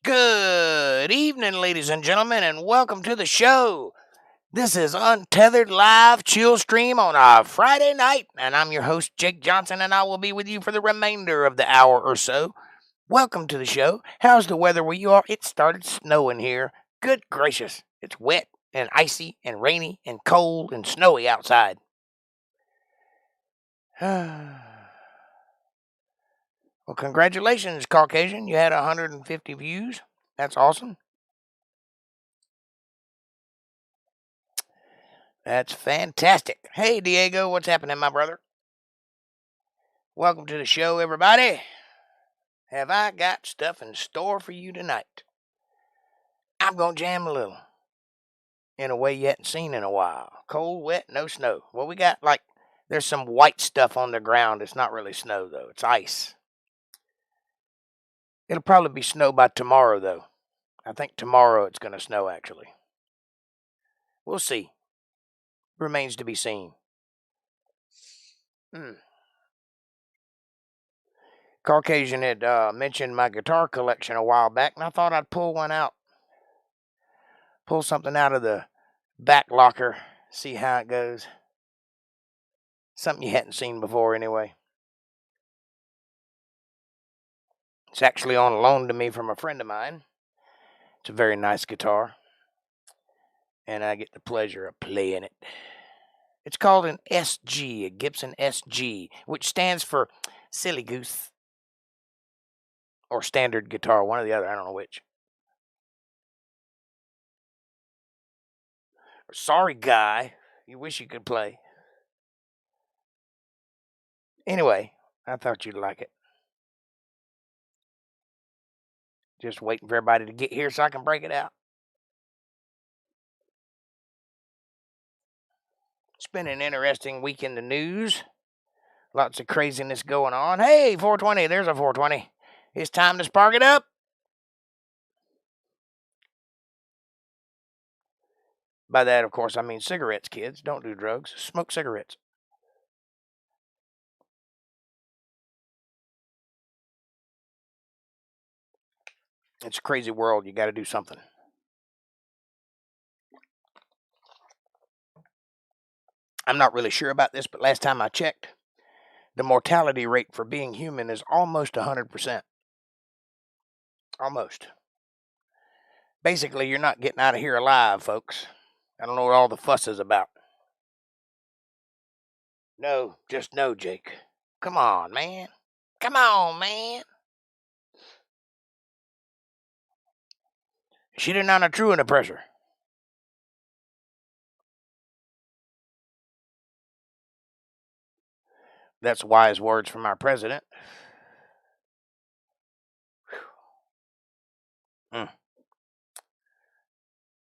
Good evening, ladies and gentlemen, and welcome to the show. This is Untethered Live Chill Stream on a Friday night, and I'm your host, Jake Johnson, and I will be with you for the remainder of the hour or so. Welcome to the show. How's the weather where you are? It started snowing here. Good gracious. It's wet and icy and rainy and cold and snowy outside. Well, congratulations, Caucasian. You had 150 views. That's awesome. That's fantastic. Hey, Diego, what's happening, my brother? Welcome to the show, everybody. Have I got stuff in store for you tonight? I'm going to jam a little in a way you hadn't seen in a while. Cold, wet, no snow. Well, we got there's some white stuff on the ground. It's not really snow, though. It's ice. It'll probably be snow by tomorrow, though. I think tomorrow it's going to snow, actually. We'll see. Remains to be seen. Caucasian had mentioned my guitar collection a while back, and I thought I'd pull one out. Pull something out of the back locker, see how it goes. Something you hadn't seen before, anyway. It's actually on loan to me from a friend of mine. It's a very nice guitar, and I get the pleasure of playing it. It's called an SG, a Gibson SG, which stands for Silly Goose or Standard Guitar, one or the other, I don't know which. Sorry, guy, you wish you could play. Anyway, I thought you'd like it. Just waiting for everybody to get here so I can break it out. It's been an interesting week in the news. Lots of craziness going on. Hey, 420, there's a 420. It's time to spark it up. By that, of course, I mean cigarettes, kids. Don't do drugs. Smoke cigarettes. It's a crazy world. You got to do something. I'm not really sure about this, but last time I checked, the mortality rate for being human is almost 100%. Almost. Basically, you're not getting out of here alive, folks. I don't know what all the fuss is about. No, just no, Jake. Come on, man. Come on, man. She did not a true under pressure. That's wise words from our president.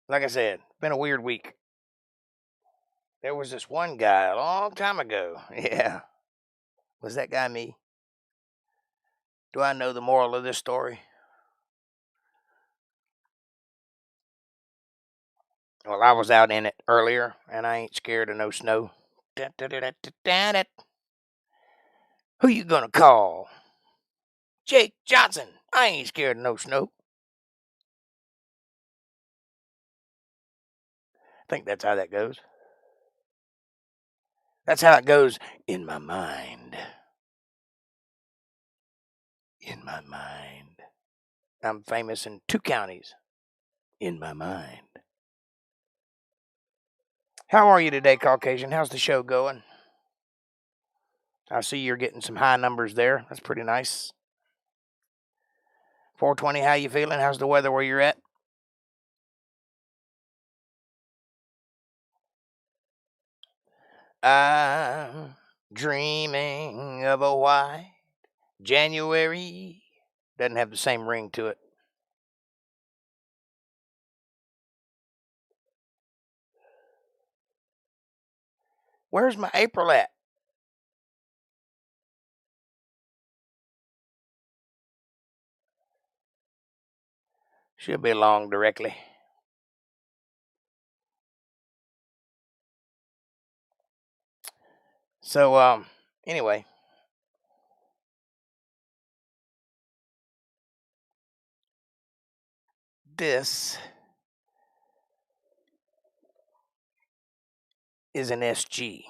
Like I said, been a weird week. There was this one guy a long time ago. Yeah. Was that guy me? Do I know the moral of this story? Well, I was out in it earlier, and I ain't scared of no snow. Who you gonna call? Jake Johnson. I ain't scared of no snow. I think that's how that goes. That's how it goes in my mind. In my mind. I'm famous in 2 counties. In my mind. How are you today, Caucasian? How's the show going? I see you're getting some high numbers there. That's pretty nice. 420, how you feeling? How's the weather where you're at? I'm dreaming of a white January Doesn't have the same ring to it. Where's my April at? She'll be along directly. So, anyway. This is an SG.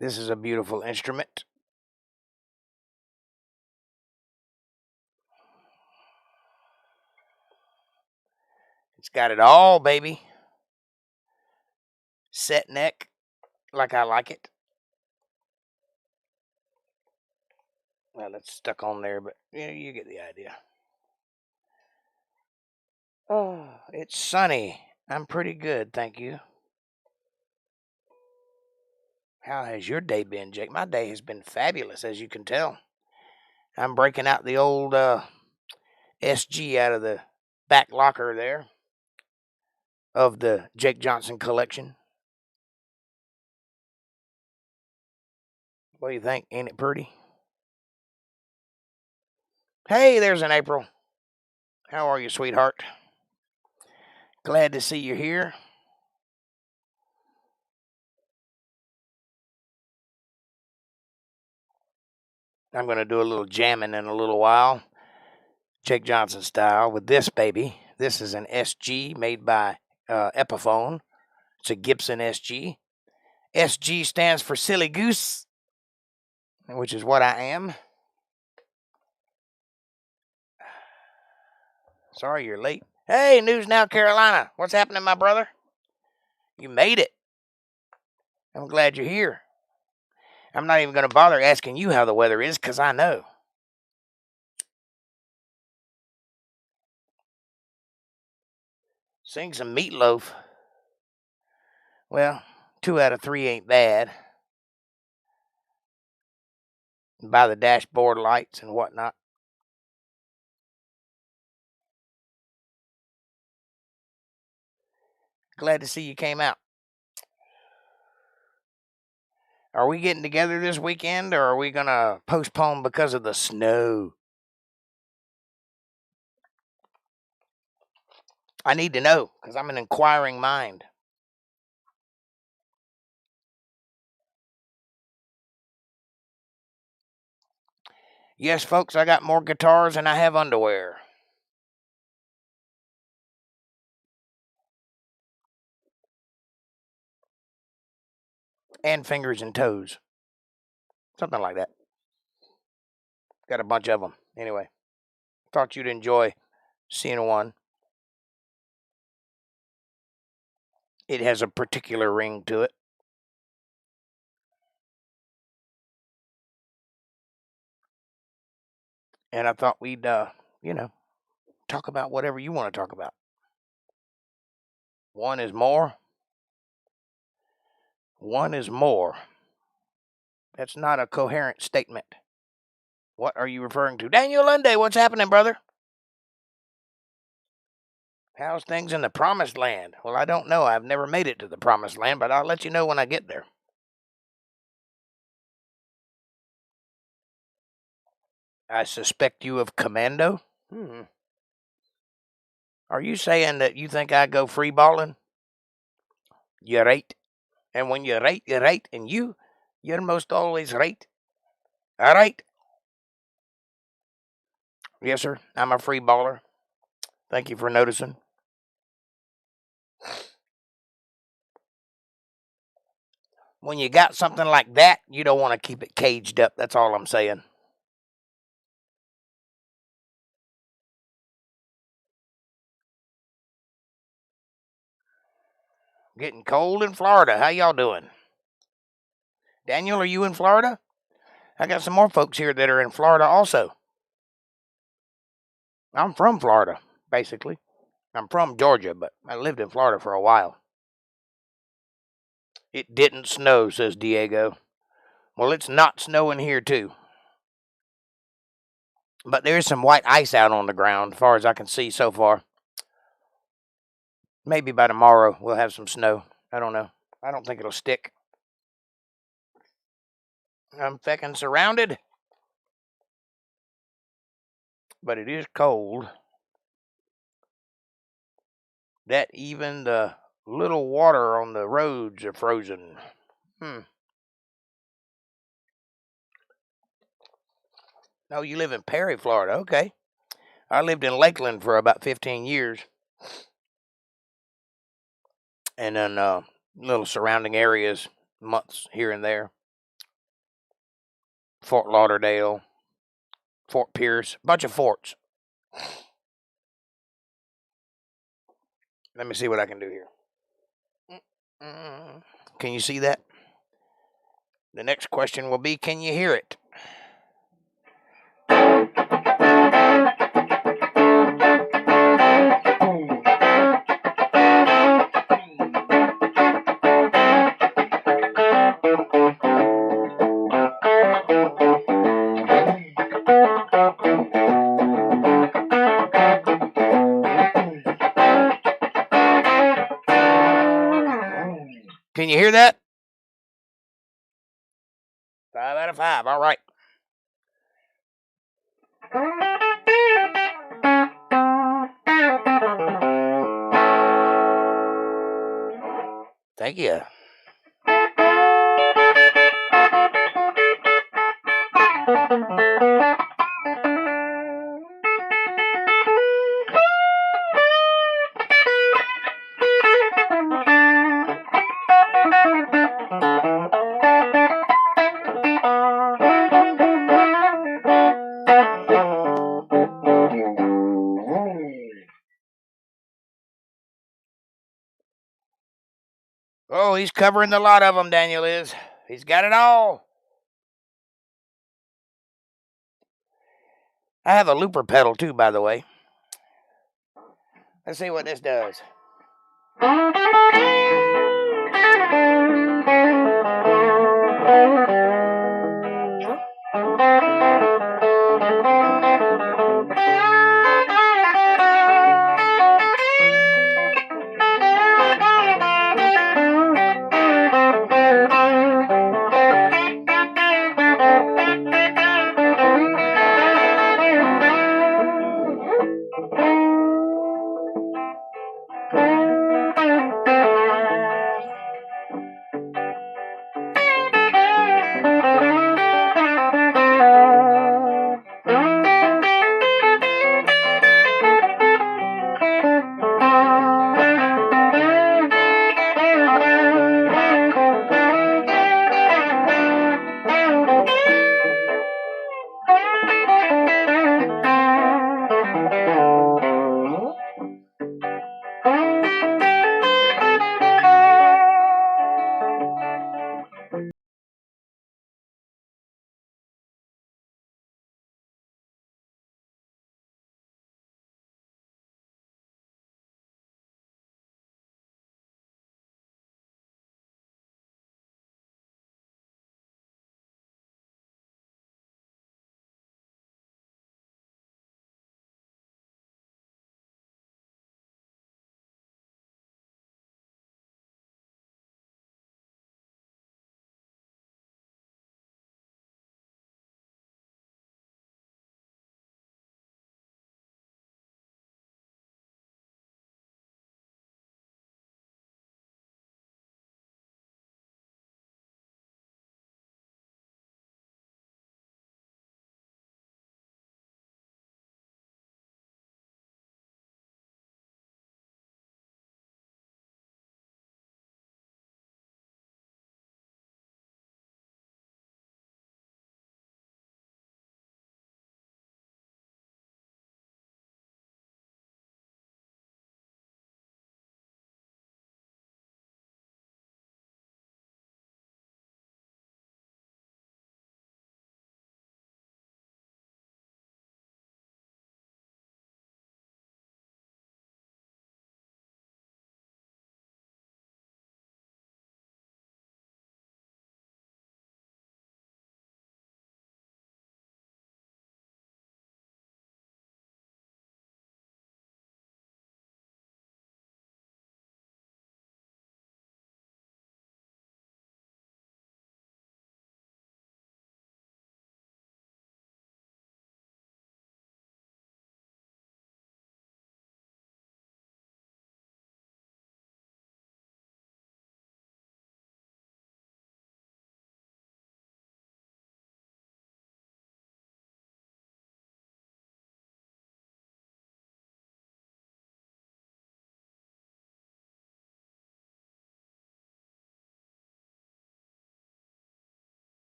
This is a beautiful instrument. It's got it all, baby. Set neck, like I like it. Well, it's stuck on there, but you get the idea. Oh, it's sunny. I'm pretty good, thank you. How has your day been, Jake? My day has been fabulous, as you can tell. I'm breaking out the old SG out of the back locker there of the Jake Johnson collection. What do you think? Ain't it pretty? Hey, there's an April. How are you, sweetheart? Glad to see you here. I'm going to do a little jamming in a little while, Jake Johnson style, with this baby. This is an SG made by Epiphone. It's a Gibson SG. SG stands for Silly Goose, which is what I am. Sorry you're late. Hey, News Now, Carolina. What's happening, my brother? You made it. I'm glad you're here. I'm not even going to bother asking you how the weather is, because I know. Sing some Meatloaf. Well, 2 out of 3 ain't bad. By the dashboard lights and whatnot. Glad to see you came out. Are we getting together this weekend, or are we going to postpone because of the snow? I need to know, because I'm an inquiring mind. Yes, folks, I got more guitars than I have underwear. And fingers and toes. Something like that. Got a bunch of them. Anyway, thought you'd enjoy seeing one. It has a particular ring to it. And I thought we'd, talk about whatever you want to talk about. One is more. One is more. That's not a coherent statement. What are you referring to? Daniel Lunday, what's happening, brother? How's things in the promised land? Well, I don't know. I've never made it to the promised land, but I'll let you know when I get there. I suspect you of commando? Are you saying that you think I go free balling? You're right. And when you're right, you're right. And you're most always right. All right. Yes, sir. I'm a free baller. Thank you for noticing. When you got something like that, you don't want to keep it caged up. That's all I'm saying. Getting cold in Florida. How y'all doing? Daniel, are you in Florida? I got some more folks here that are in Florida also. I'm from Florida, basically. I'm from Georgia, but I lived in Florida for a while. It didn't snow, says Diego. Well, it's not snowing here, too. But there's some white ice out on the ground, as far as I can see so far. Maybe by tomorrow we'll have some snow. I don't know. I don't think it'll stick. I'm feckin' surrounded. But it is cold. That even the little water on the roads are frozen. Oh, you live in Perry, Florida. Okay. I lived in Lakeland for about 15 years. And then little surrounding areas, months here and there. Fort Lauderdale, Fort Pierce, bunch of forts. Let me see what I can do here. Can you see that? The next question will be, can you hear it? Can you hear that? 5 out of 5. All right. Thank you. Oh, he's covering the lot of them, Daniel is. He's got it all. I have a looper pedal, too, by the way. Let's see what this does.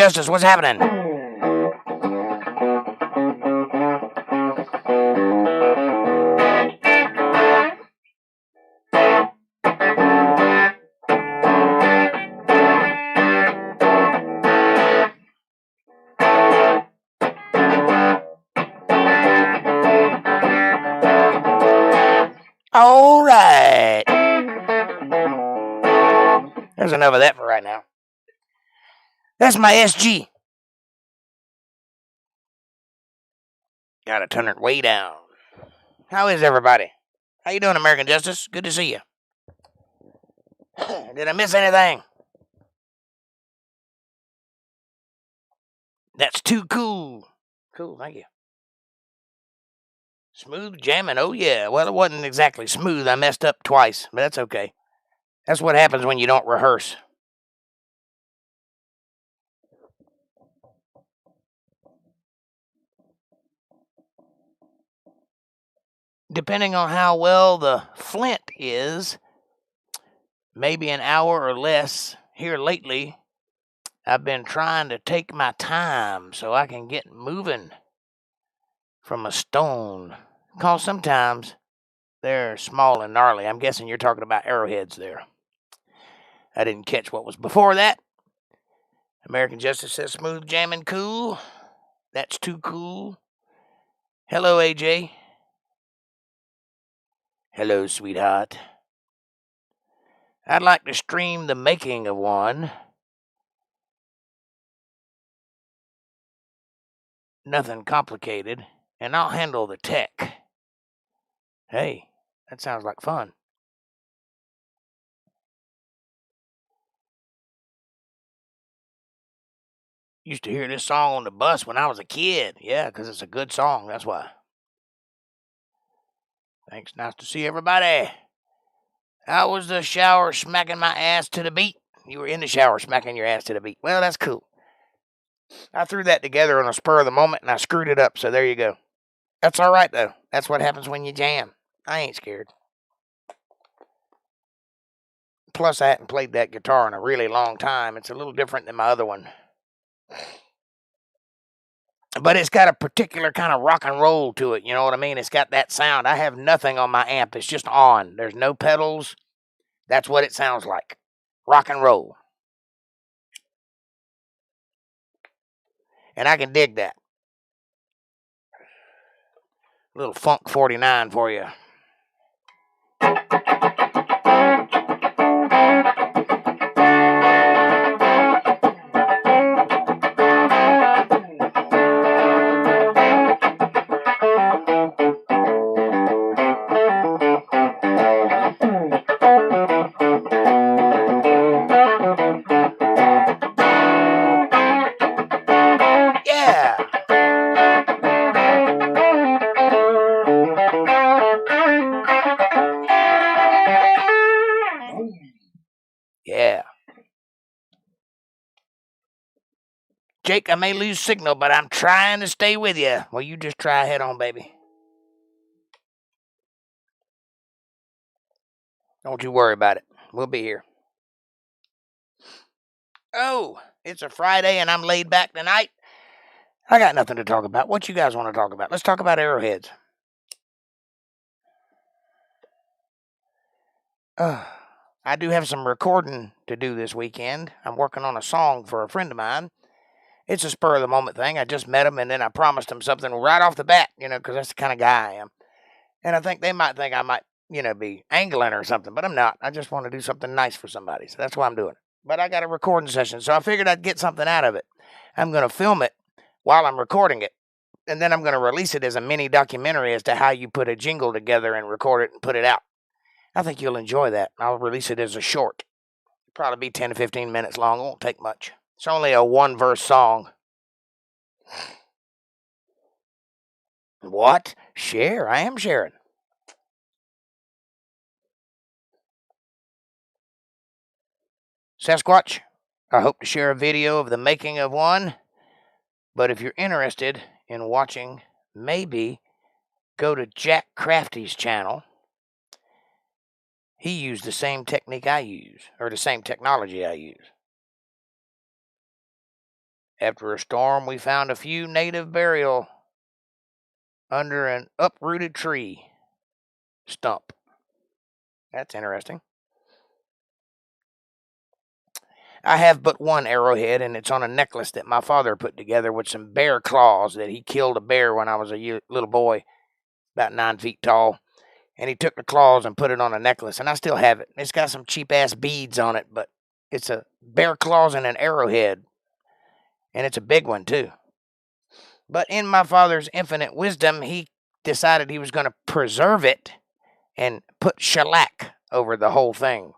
Justice, what's happening? All right. There's enough of that for right now. That's my SG. Gotta turn it way down. How is everybody? How you doing, American Justice? Good to see you. Did I miss anything? That's too cool. Cool, thank you. Smooth jamming, oh yeah. Well, it wasn't exactly smooth. I messed up twice, but that's okay. That's what happens when you don't rehearse. Depending on how well the flint is, maybe an hour or less. Here lately, I've been trying to take my time so I can get moving from a stone. Because sometimes they're small and gnarly. I'm guessing you're talking about arrowheads there. I didn't catch what was before that. American Justice says smooth jamming cool. That's too cool. Hello, AJ. Hello, sweetheart. I'd like to stream the making of one. Nothing complicated, and I'll handle the tech. Hey, that sounds like fun. Used to hear this song on the bus when I was a kid. Yeah, because it's a good song, that's why. Thanks, nice to see everybody. How was the shower smacking my ass to the beat? You were in the shower smacking your ass to the beat. Well, that's cool. I threw that together on a spur of the moment and I screwed it up, so there you go. That's all right, though. That's what happens when you jam. I ain't scared. Plus, I hadn't played that guitar in a really long time. It's a little different than my other one. But it's got a particular kind of rock and roll to it, you know what I mean? It's got that sound. I have nothing on my amp. It's just on. There's no pedals. That's what it sounds like. Rock and roll. And I can dig that. A little Funk 49 for you. Yeah. Jake, I may lose signal, but I'm trying to stay with you. Well, you just try head on, baby. Don't you worry about it. We'll be here. Oh, it's a Friday and I'm laid back tonight. I got nothing to talk about. What you guys want to talk about? Let's talk about arrowheads. I do have some recording to do this weekend. I'm working on a song for a friend of mine. It's a spur of the moment thing. I just met him and then I promised him something right off the bat, because that's the kind of guy I am. And I think they might think I might, be angling or something, but I'm not. I just want to do something nice for somebody. So that's why I'm doing it. But I got a recording session, so I figured I'd get something out of it. I'm going to film it while I'm recording it. And then I'm going to release it as a mini documentary as to how you put a jingle together and record it and put it out. I think you'll enjoy that. I'll release it as a short. It'll probably be 10 to 15 minutes long. It won't take much. It's only a one-verse song. What? Share? I am sharing. Sasquatch, I hope to share a video of the making of one. But if you're interested in watching, maybe go to Jack Crafty's channel. He used the same technique I use, or the same technology I use. After a storm, we found a few native burial under an uprooted tree stump. That's interesting. I have but one arrowhead, and it's on a necklace that my father put together with some bear claws that he killed a bear when I was a little boy, about 9 feet tall. And he took the claws and put it on a necklace, and I still have it. It's got some cheap-ass beads on it, but it's a bear claws and an arrowhead, and it's a big one, too. But in my father's infinite wisdom, he decided he was going to preserve it and put shellac over the whole thing,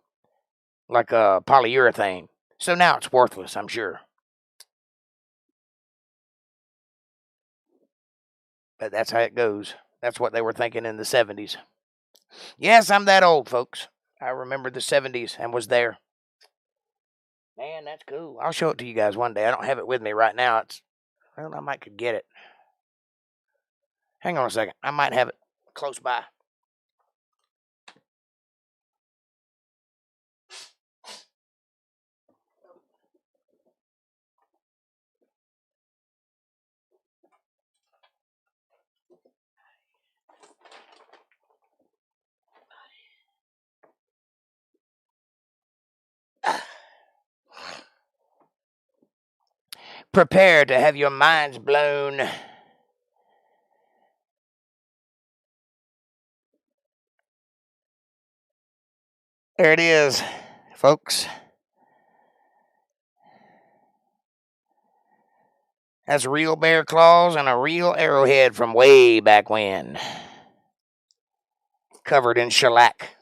like a polyurethane. So now it's worthless, I'm sure. But that's how it goes. That's what they were thinking in the 70s. Yes, I'm that old, folks. I remember the 70s and was there. Man, that's cool. I'll show it to you guys one day. I don't have it with me right now. Well, I might could get it. Hang on a second. I might have it close by. Prepare to have your minds blown. There it is, folks. That's real bear claws and a real arrowhead from way back when. Covered in shellac.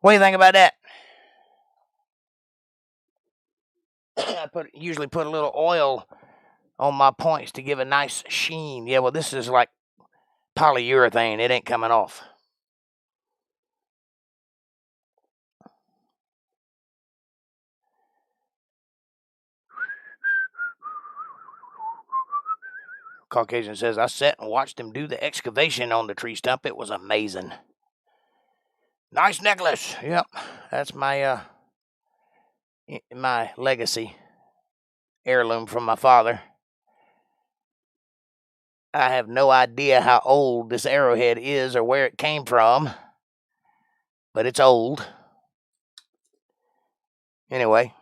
What do you think about that? I usually put a little oil on my points to give a nice sheen. Yeah, well, this is like polyurethane. It ain't coming off. Caucasian says, I sat and watched him do the excavation on the tree stump. It was amazing. Nice necklace. Yep, that's my legacy heirloom from my father. I have no idea how old this arrowhead is or where it came from, but it's old. Anyway,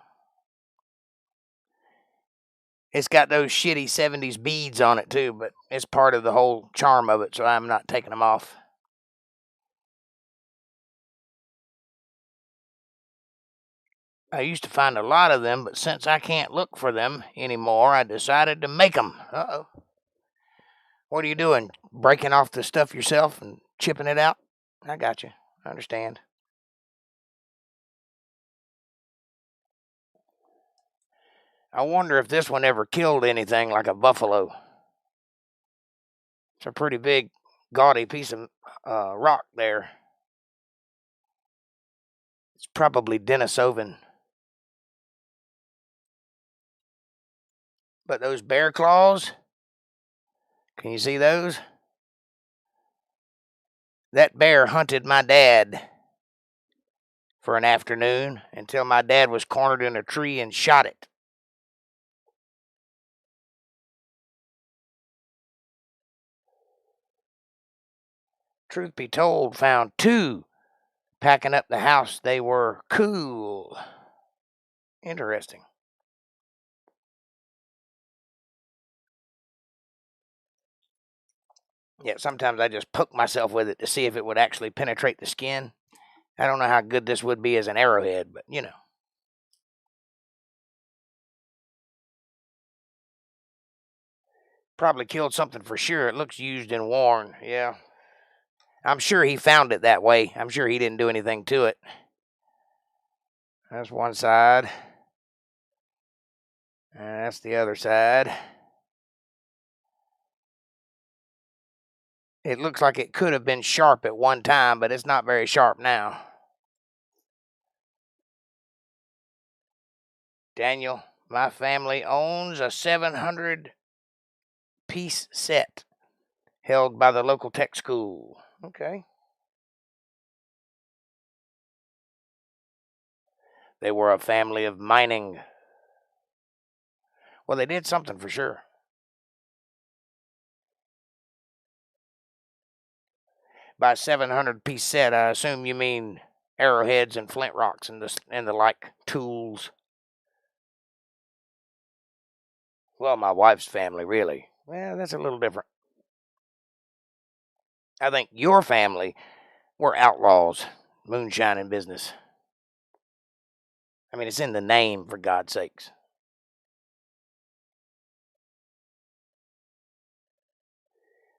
it's got those shitty 70s beads on it too, but it's part of the whole charm of it, so I'm not taking them off. I used to find a lot of them, but since I can't look for them anymore, I decided to make them. Uh-oh. What are you doing? Breaking off the stuff yourself and chipping it out? I got you. I understand. I wonder if this one ever killed anything like a buffalo. It's a pretty big, gaudy piece of rock there. It's probably Denisovan. But those bear claws, can you see those? That bear hunted my dad for an afternoon until my dad was cornered in a tree and shot it. Truth be told, found 2 packing up the house. They were cool. Interesting. Yeah, sometimes I just poke myself with it to see if it would actually penetrate the skin. I don't know how good this would be as an arrowhead, but you know. Probably killed something for sure. It looks used and worn. Yeah. I'm sure he found it that way. I'm sure he didn't do anything to it. That's one side. And that's the other side. It looks like it could have been sharp at one time, but it's not very sharp now. Daniel, my family owns a 700-piece set held by the local tech school. Okay. They were a family of mining. Well, they did something for sure. By 700-piece set, I assume you mean arrowheads and flint rocks and the like tools. Well, my wife's family, really. Well, that's a little different. I think your family were outlaws, moonshining business. I mean, it's in the name, for God's sakes.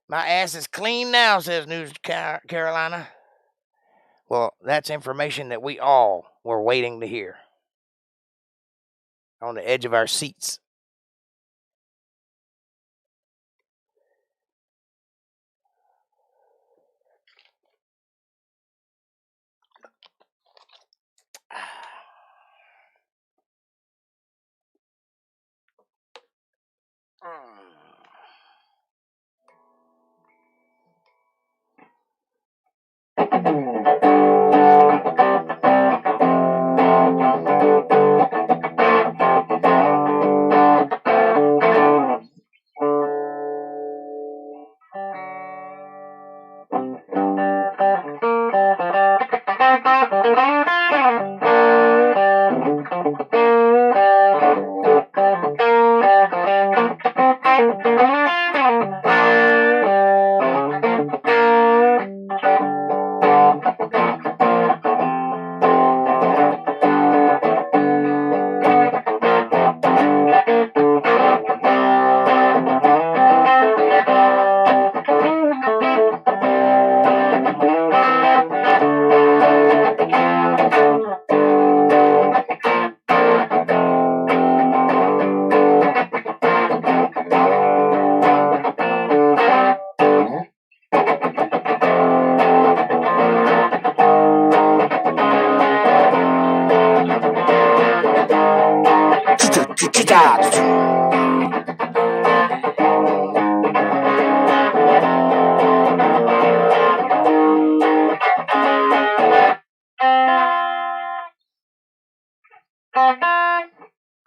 My ass is clean now, says News Carolina. Well, that's information that we all were waiting to hear. On the edge of our seats.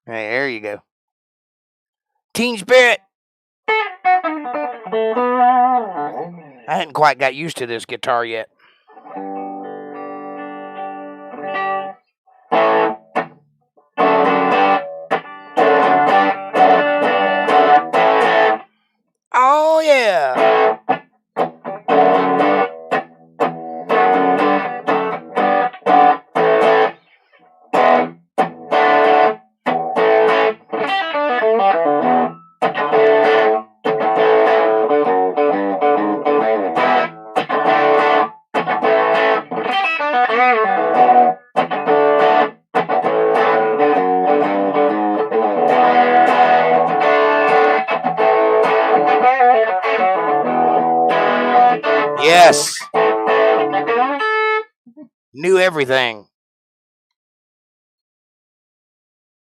Hey, there you go. Teen Spirit. I hadn't quite got used to this guitar yet. Oh, yeah. Yes. Knew everything.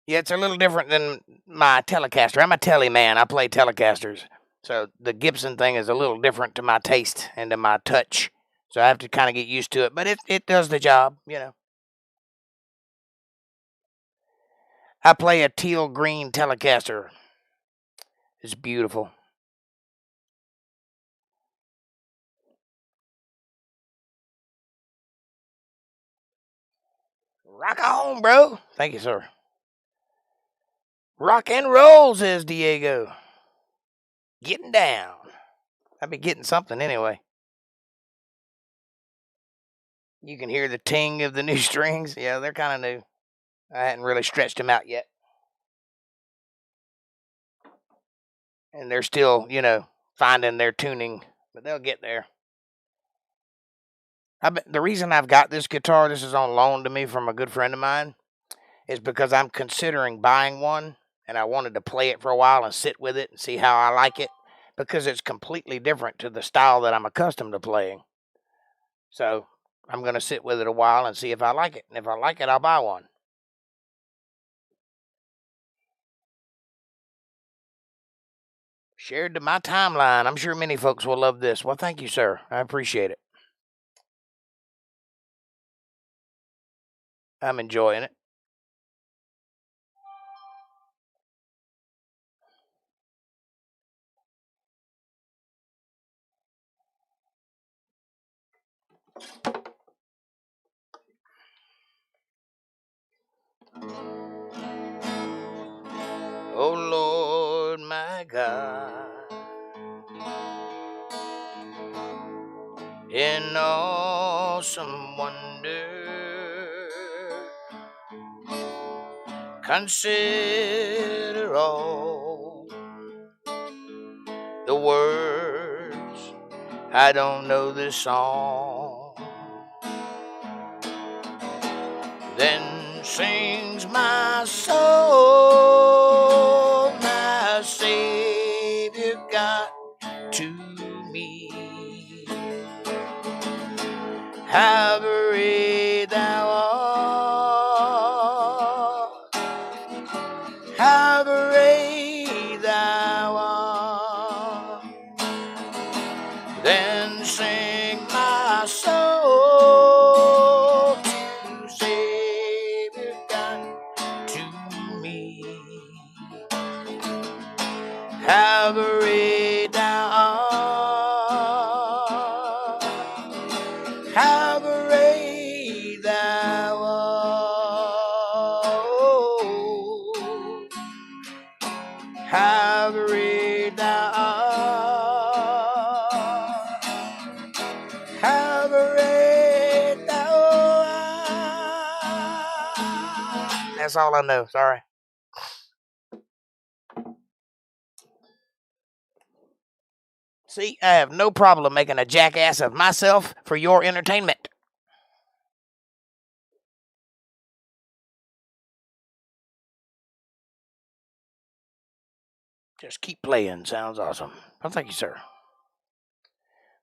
Yeah, it's a little different than my Telecaster. I'm a Tele man. I play Telecasters. So the Gibson thing is a little different to my taste and to my touch. So I have to kind of get used to it. But it does the job, you know. I play a teal green Telecaster. It's beautiful. Rock on, bro. Thank you, sir. Rock and roll, says Diego. Getting down. I've been getting something anyway. You can hear the ting of the new strings. Yeah, they're kind of new. I hadn't really stretched them out yet. And they're still, you know, finding their tuning, but they'll get there. The reason I've got this guitar, this is on loan to me from a good friend of mine, is because I'm considering buying one, and I wanted to play it for a while and sit with it and see how I like it, because it's completely different to the style that I'm accustomed to playing. So I'm going to sit with it a while and see if I like it. And if I like it, I'll buy one. Shared to my timeline. I'm sure many folks will love this. Well, thank you, sir. I appreciate it. I'm enjoying it. Oh Lord, my God, in awesome wonder, consider all the words. I don't know this song. Then sings my soul, my Savior God to me. How great thou art, how great thou art. Then sing my soul to Savior God to me. How great thou art, how great thou art, how great thou art, how great thou art. That's all I know, sorry. See, I have no problem making a jackass of myself for your entertainment. Just keep playing. Sounds awesome. Oh, thank you, sir.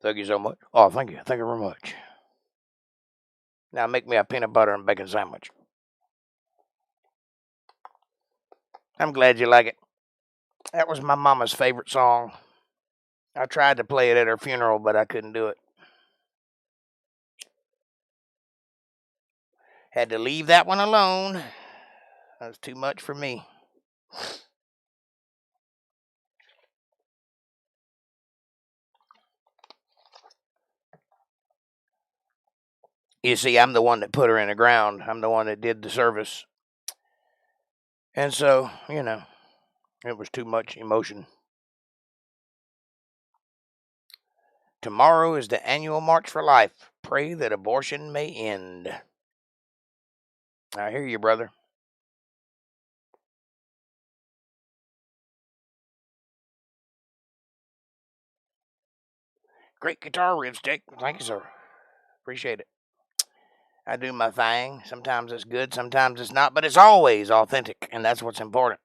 Thank you so much. Oh, thank you. Thank you very much. Now make me a peanut butter and bacon sandwich. I'm glad you like it. That was my mama's favorite song. I tried to play it at her funeral, but I couldn't do it. Had to leave that one alone. That was too much for me. You see, I'm the one that put her in the ground. I'm the one that did the service. And so, it was too much emotion. Tomorrow is the annual March for Life. Pray that abortion may end. I hear you, brother. Great guitar riffs, Jake. Thank you, sir. Appreciate it. I do my thing. Sometimes it's good, sometimes it's not, but it's always authentic, and that's what's important.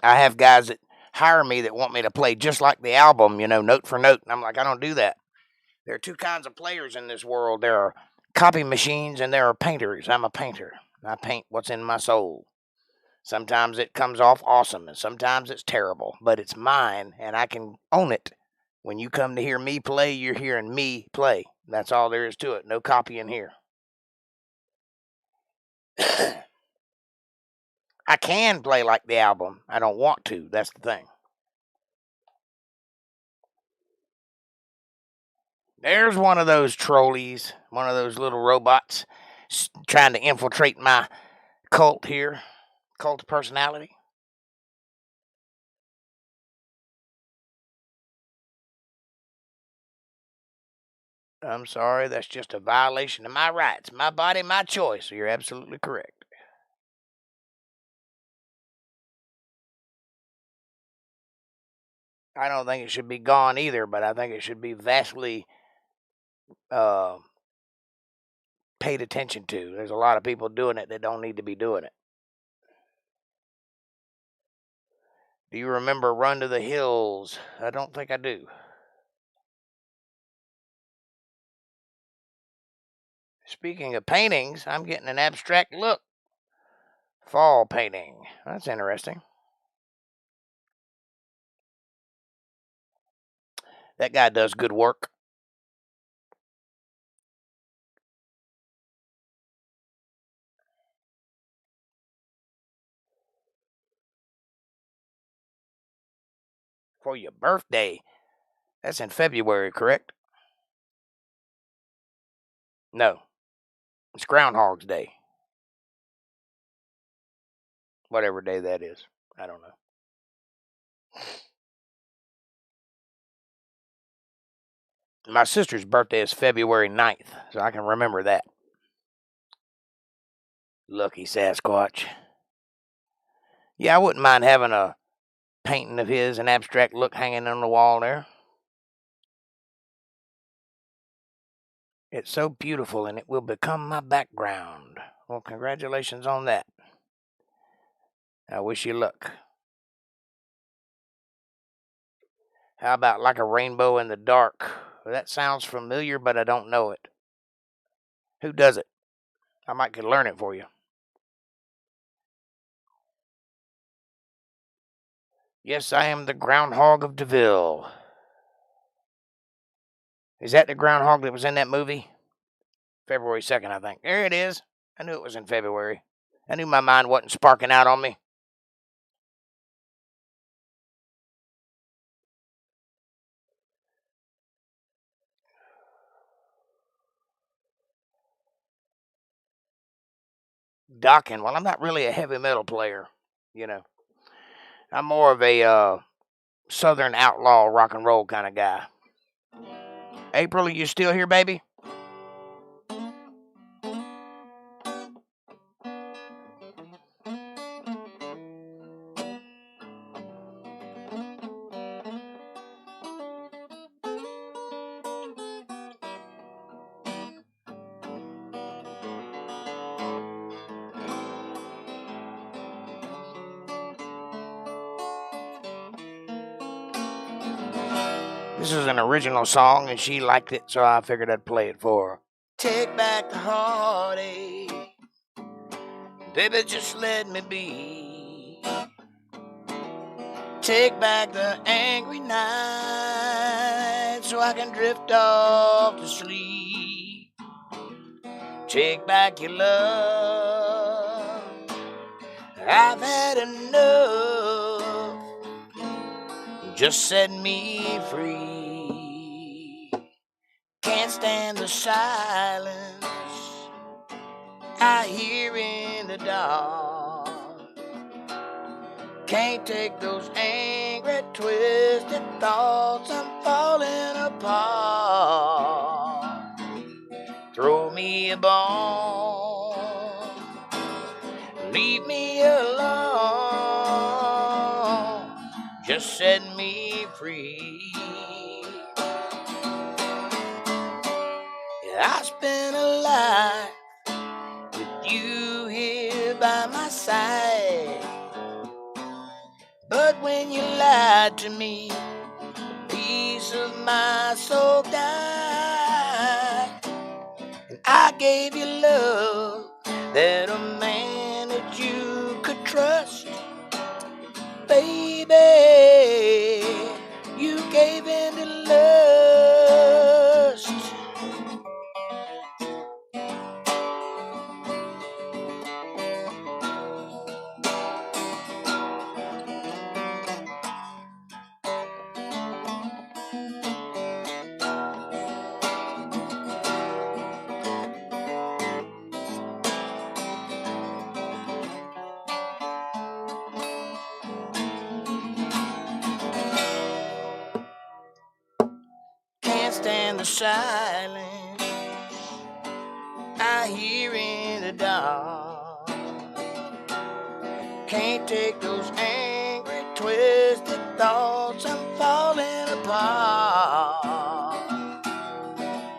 I have guys that hire me that want me to play just like the album, note for note. And I'm like, I don't do that. There are two kinds of players in this world. There are copy machines and there are painters. I'm a painter. I paint what's in my soul. Sometimes it comes off awesome and sometimes it's terrible, but it's mine and I can own it. When you come to hear me play, you're hearing me play. That's all there is to it. No copying here. I can play like the album. I don't want to. That's the thing. There's one of those trolleys, one of those little robots trying to infiltrate my cult here, cult of personality. I'm sorry, that's just a violation of my rights. My body, my choice. You're absolutely correct. I don't think it should be gone either, but I think it should be vastly uh, paid attention to. There's a lot of people doing it that don't need to be doing it. Do you remember Run to the Hills? I don't think I do. Speaking of paintings, I'm getting an abstract look. Fall painting. That's interesting. That guy does good work. For your birthday. That's in February, correct? No. It's Groundhog's Day. Whatever day that is. I don't know. My sister's birthday is February 9th, so I can remember that. Lucky Sasquatch. Yeah, I wouldn't mind having a painting of his, an abstract look hanging on the wall there. It's so beautiful, and it will become my background. Well, congratulations on that. I wish you luck. How about like a rainbow in the dark? Well, that sounds familiar, but I don't know it. Who does it? I might could learn it for you. Yes, I am the groundhog of DeVille. Is that the groundhog that was in that movie? February 2nd, I think. There it is. I knew it was in February. I knew my mind wasn't sparking out on me. Docking. Well, I'm not really a heavy metal player, you know. I'm more of a southern outlaw rock and roll kind of guy. April, are you still here, baby? This is an original song, and she liked it, so I figured I'd play it for her. Take back the heartache, baby, just let me be. Take back the angry night, so I can drift off to sleep. Take back your love, I've had enough. Just set me free. Can't stand the silence I hear in the dark. Can't take those angry, twisted thoughts. I'm falling apart. Throw me a bone, leave me alone. Just set me free. I spent a life with you here by my side, but when you lied to me, a piece of my soul died. And I gave you love that a man that you could trust. Baby, you gave in to lust. Can't stand the silence I hear in the dark. Can't take those angry, twisted thoughts. I'm falling apart.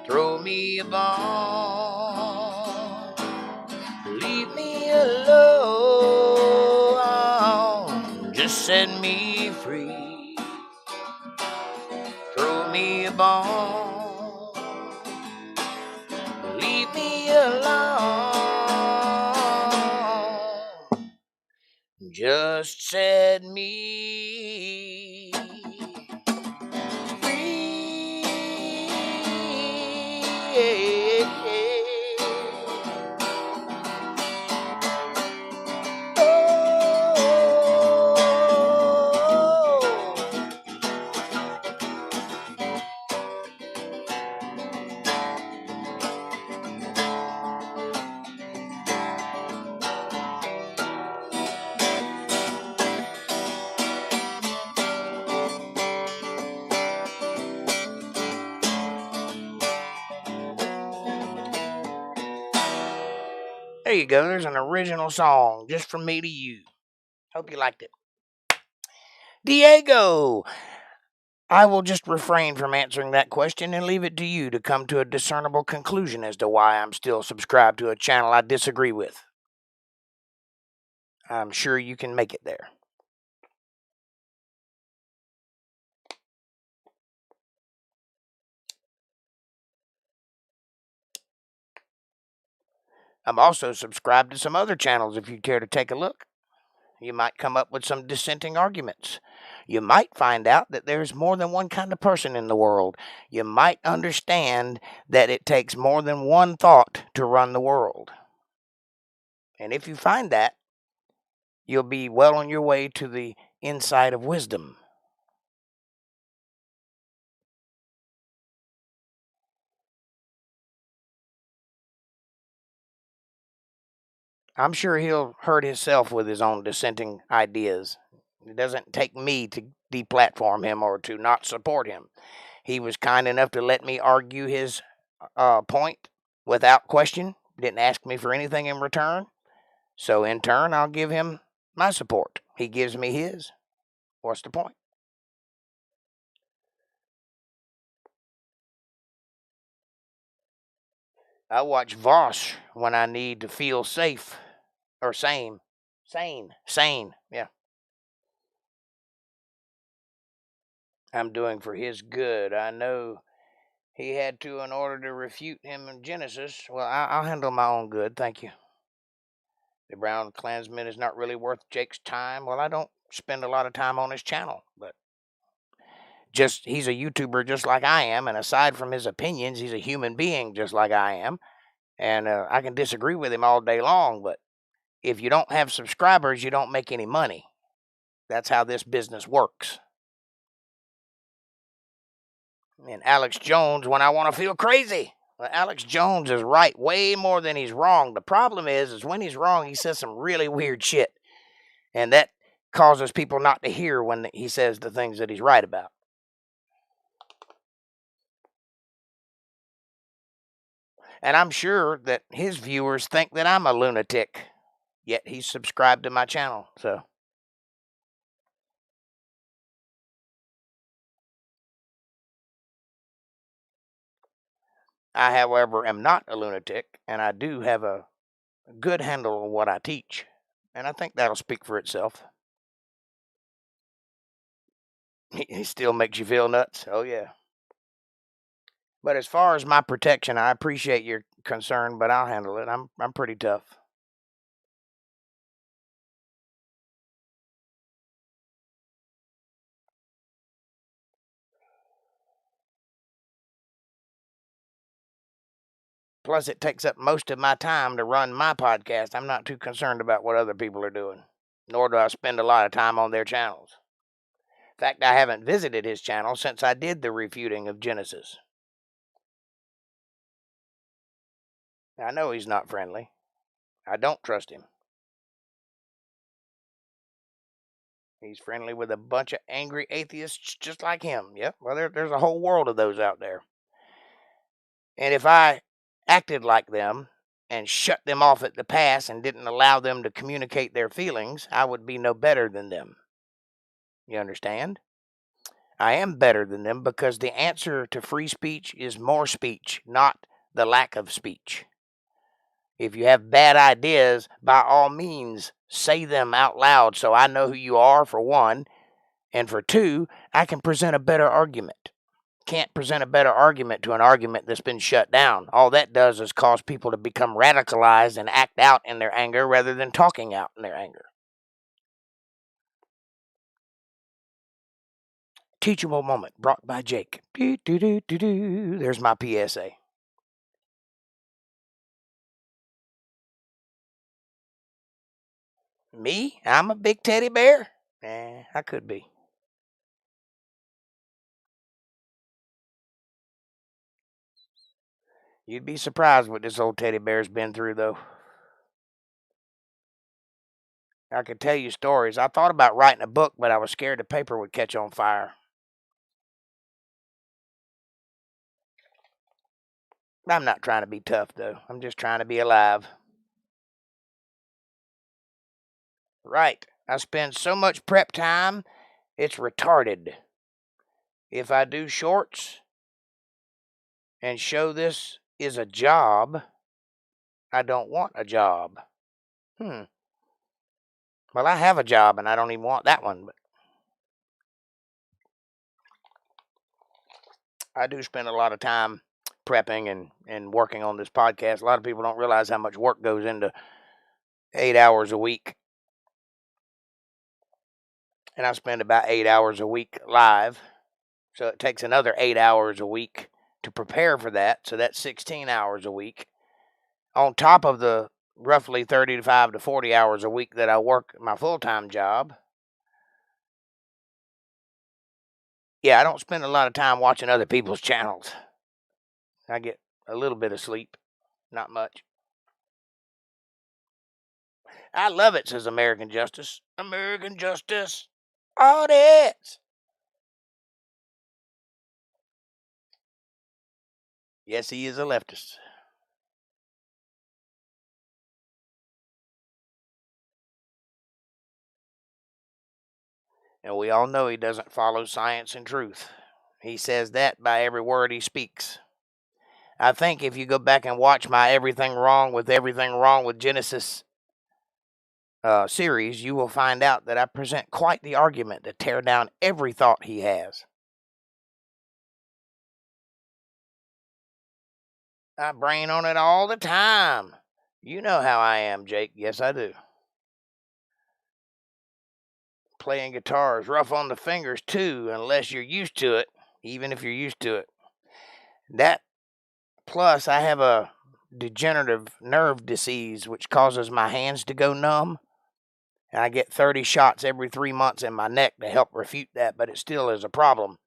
Throw me a bone, leave me alone. Just set me free. Throw me a bone, leave me alone. Just set me free. There you go. There's an original song just from me to you. Hope you liked it. Diego, I will just refrain from answering that question and leave it to you to come to a discernible conclusion as to why I'm still subscribed to a channel I disagree with. I'm sure you can make it there. I'm also subscribed to some other channels if you care to take a look. You might come up with some dissenting arguments. You might find out that there's more than one kind of person in the world. You might understand that it takes more than one thought to run the world. And if you find that, you'll be well on your way to the insight of wisdom. I'm sure he'll hurt himself with his own dissenting ideas. It doesn't take me to deplatform him or to not support him. He was kind enough to let me argue his point without question, didn't ask me for anything in return. So in turn, I'll give him my support. He gives me his. What's the point? I watch Voss when I need to feel safe or sane. Sane. Yeah. I'm doing for his good. I know he had to in order to refute him in Genesis. Well, I'll handle my own good. Thank you. The Brown Klansman is not really worth Jake's time. Well, I don't spend a lot of time on his channel, but he's a YouTuber just like I am, and aside from his opinions, he's a human being just like I am. And I can disagree with him all day long, but if you don't have subscribers, you don't make any money. That's how this business works. And Alex Jones, when I want to feel crazy. Well, Alex Jones is right way more than he's wrong. The problem is when he's wrong, he says some really weird shit. And that causes people not to hear when he says the things that he's right about. And I'm sure that his viewers think that I'm a lunatic. Yet he's subscribed to my channel, so. I, however, am not a lunatic, and I do have a good handle on what I teach. And I think that'll speak for itself. He still makes you feel nuts. Oh, yeah. But as far as my protection, I appreciate your concern, but I'll handle it. I'm pretty tough. Plus, it takes up most of my time to run my podcast. I'm not too concerned about what other people are doing, nor do I spend a lot of time on their channels. In fact, I haven't visited his channel since I did the refuting of Genesis. I know he's not friendly. I don't trust him. He's friendly with a bunch of angry atheists just like him. Yep, well, there's a whole world of those out there. And if I acted like them and shut them off at the pass and didn't allow them to communicate their feelings, I would be no better than them. You understand? I am better than them because the answer to free speech is more speech, not the lack of speech. If you have bad ideas, by all means, say them out loud so I know who you are, for one. And for two, I can present a better argument. Can't present a better argument to an argument that's been shut down. All that does is cause people to become radicalized and act out in their anger rather than talking out in their anger. Teachable moment brought by Jake. There's my PSA. Me? I'm a big teddy bear? I could be. You'd be surprised what this old teddy bear's been through, though. I could tell you stories. I thought about writing a book, but I was scared the paper would catch on fire. I'm not trying to be tough, though. I'm just trying to be alive. Right. I spend so much prep time, it's retarded. If I do shorts and show this is a job, I don't want a job. Well, I have a job and I don't even want that one, but I do spend a lot of time prepping and working on this podcast. A lot of people don't realize how much work goes into 8 hours a week. And I spend about 8 hours a week live. So it takes another 8 hours a week to prepare for that. So that's 16 hours a week. On top of the roughly 35 to 40 hours a week that I work my full-time job. Yeah, I don't spend a lot of time watching other people's channels. I get a little bit of sleep. Not much. I love it, says American Justice. American Justice. Audits. Yes, he is a leftist. And we all know he doesn't follow science and truth. He says that by every word he speaks. I think if you go back and watch my Everything Wrong with Genesis series, you will find out that I present quite the argument to tear down every thought he has. I brain on it all the time. You know how I am, Jake. Yes, I do. Playing guitar is rough on the fingers, too, unless you're used to it, even if you're used to it. That, plus, I have a degenerative nerve disease, which causes my hands to go numb. And I get 30 shots every 3 months in my neck to help refute that, but it still is a problem.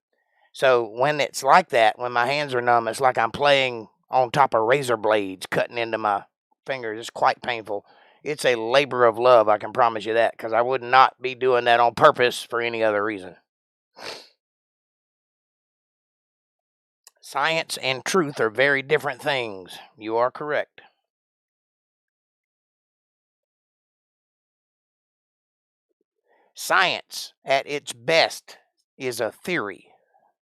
So when it's like that, when my hands are numb, it's like I'm playing on top of razor blades cutting into my fingers. It's quite painful. It's a labor of love, I can promise you that, because I would not be doing that on purpose for any other reason. Science and truth are very different things. You are correct. Science, at its best, is a theory.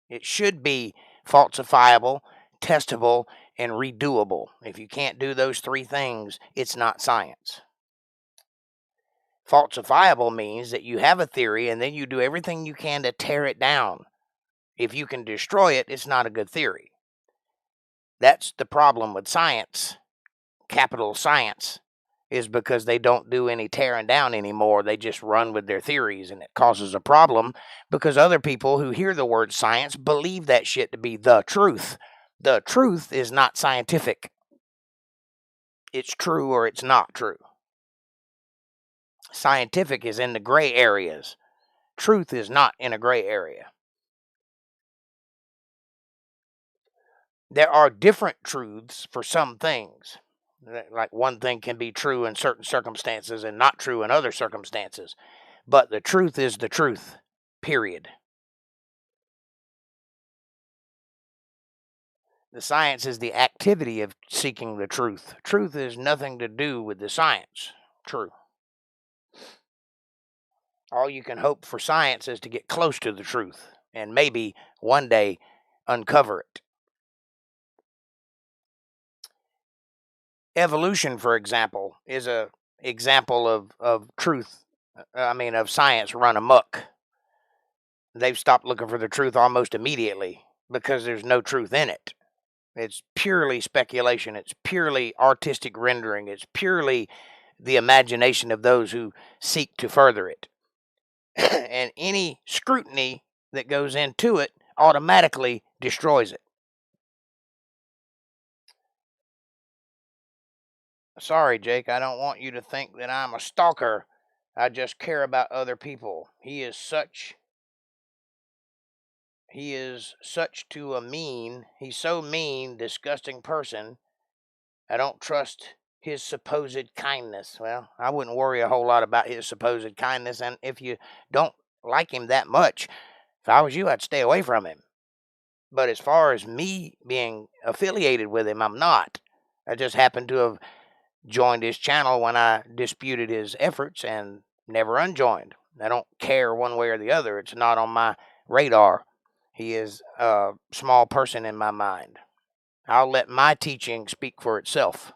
It should be falsifiable, testable, and redoable. If you can't do those three things, it's not science. Falsifiable means that you have a theory and then you do everything you can to tear it down. If you can destroy it, it's not a good theory. That's the problem with science, capital science, is because they don't do any tearing down anymore. They just run with their theories, and it causes a problem because other people who hear the word science believe that shit to be the truth. The truth is not scientific. It's true or it's not true. Scientific is in the gray areas. Truth is not in a gray area. There are different truths for some things. Like one thing can be true in certain circumstances and not true in other circumstances. But the truth is the truth, period. The science is the activity of seeking the truth. Truth has nothing to do with the science. True. All you can hope for science is to get close to the truth and maybe one day uncover it. Evolution, for example, is a example of truth. Of science run amok. They've stopped looking for the truth almost immediately because there's no truth in it. It's purely speculation. It's purely artistic rendering. It's purely the imagination of those who seek to further it. And any scrutiny that goes into it automatically destroys it. Sorry, Jake, I don't want you to think that I'm a stalker. I just care about other people. He is such to a he's so mean, disgusting person. I don't trust his supposed kindness. Well, I wouldn't worry a whole lot about his supposed kindness, and if you don't like him that much, if I was you, I'd stay away from him. But as far as me being affiliated with him, I'm not. I just happen to have joined his channel when I disputed his efforts, and Never unjoined. I don't care one way or the other. It's not on my radar. He is a small person in my mind. I'll let my teaching speak for itself.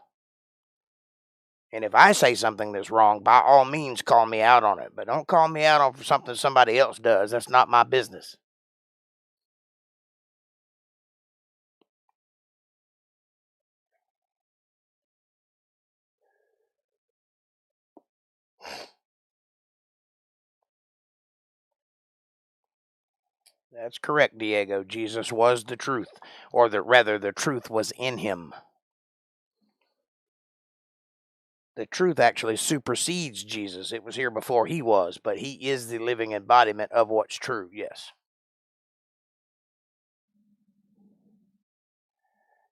And if I say something that's wrong, by all means, call me out on it. But don't call me out on something somebody else does. That's not my business. That's correct, Diego. Jesus was the truth, or rather, the truth was in him. The truth actually supersedes Jesus. It was here before he was, but he is the living embodiment of what's true, yes.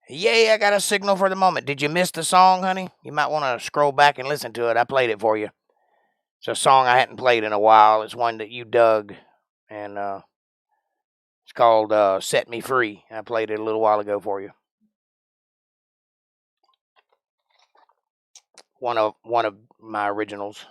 Yay, I got a signal for the moment. Did you miss the song, honey? You might want to scroll back and listen to it. I played it for you. It's a song I hadn't played in a while. It's one that you dug, and it's called Set Me Free. I played it a little while ago for you. One of my originals.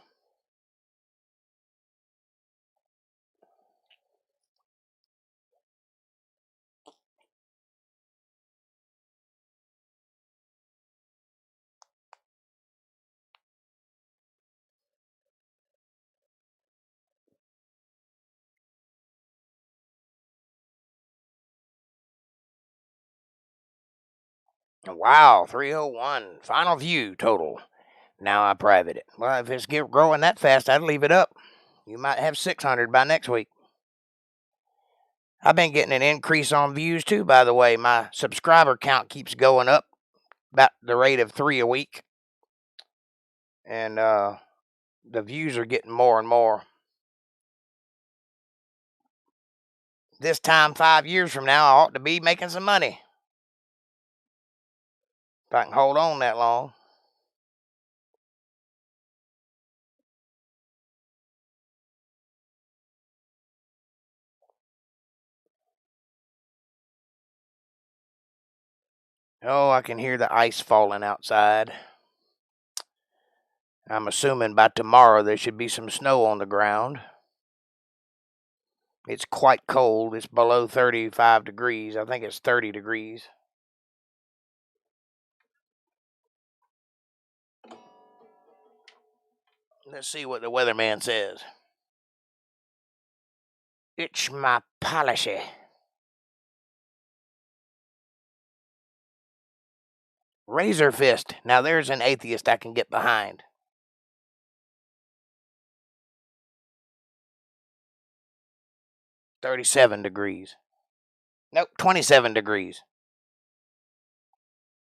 Wow, 301. Final view total. Now I private it. Well, if it's growing that fast, I'd leave it up. You might have 600 by next week. I've been getting an increase on views too, by the way. My subscriber count keeps going up about the rate of 3 a week. And the views are getting more and more. This time, 5 years from now, I ought to be making some money. If I can hold on that long. Oh, I can hear the ice falling outside. I'm assuming by tomorrow there should be some snow on the ground. It's quite cold. It's below 35 degrees. I think it's 30 degrees. Let's see what the weatherman says. It's my policy. Razor fist. Now there's an atheist I can get behind. 37 degrees. Nope, 27 degrees.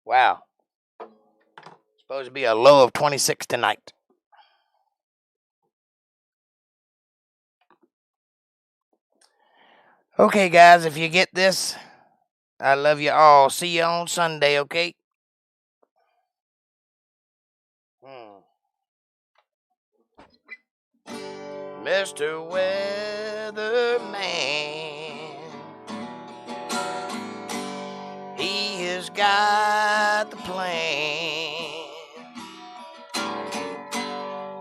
Wow. Supposed to be a low of 26 tonight. Okay, guys, if you get this, I love you all. See you on Sunday, okay? Mr. Weatherman, he has got the plan.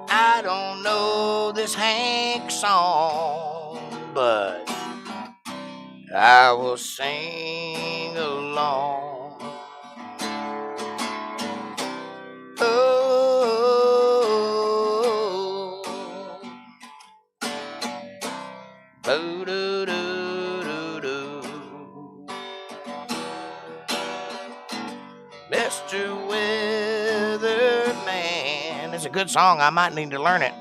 I don't know this Hank song, but I will sing along. Oh, boo-doo-doo-doo-doo. Mr. Weatherman. It's a good song. I might need to learn it.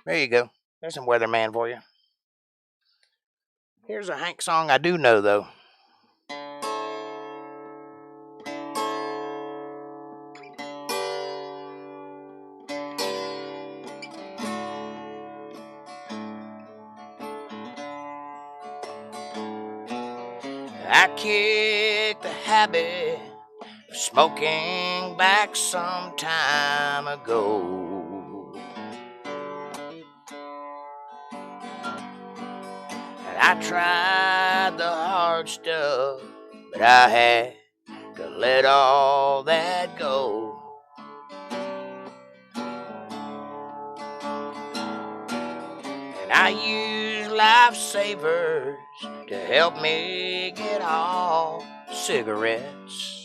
There you go. There's some weatherman for you. Here's a Hank song I do know, though. I kicked the habit of smoking back some time ago. And I tried the hard stuff, but I had to let all that go. And I use lifesavers to help me get off cigarettes.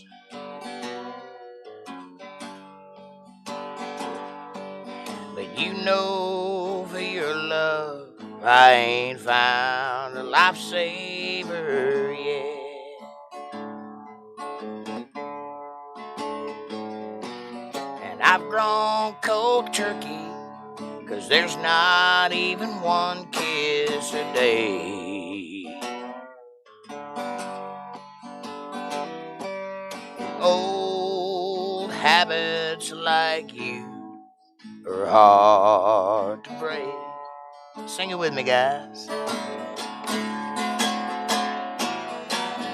But you know, for your love, I ain't found a lifesaver yet. And I've grown cold turkey, 'cause there's not even one kiss a day. Old habits like you are hard to break. Sing it with me, guys.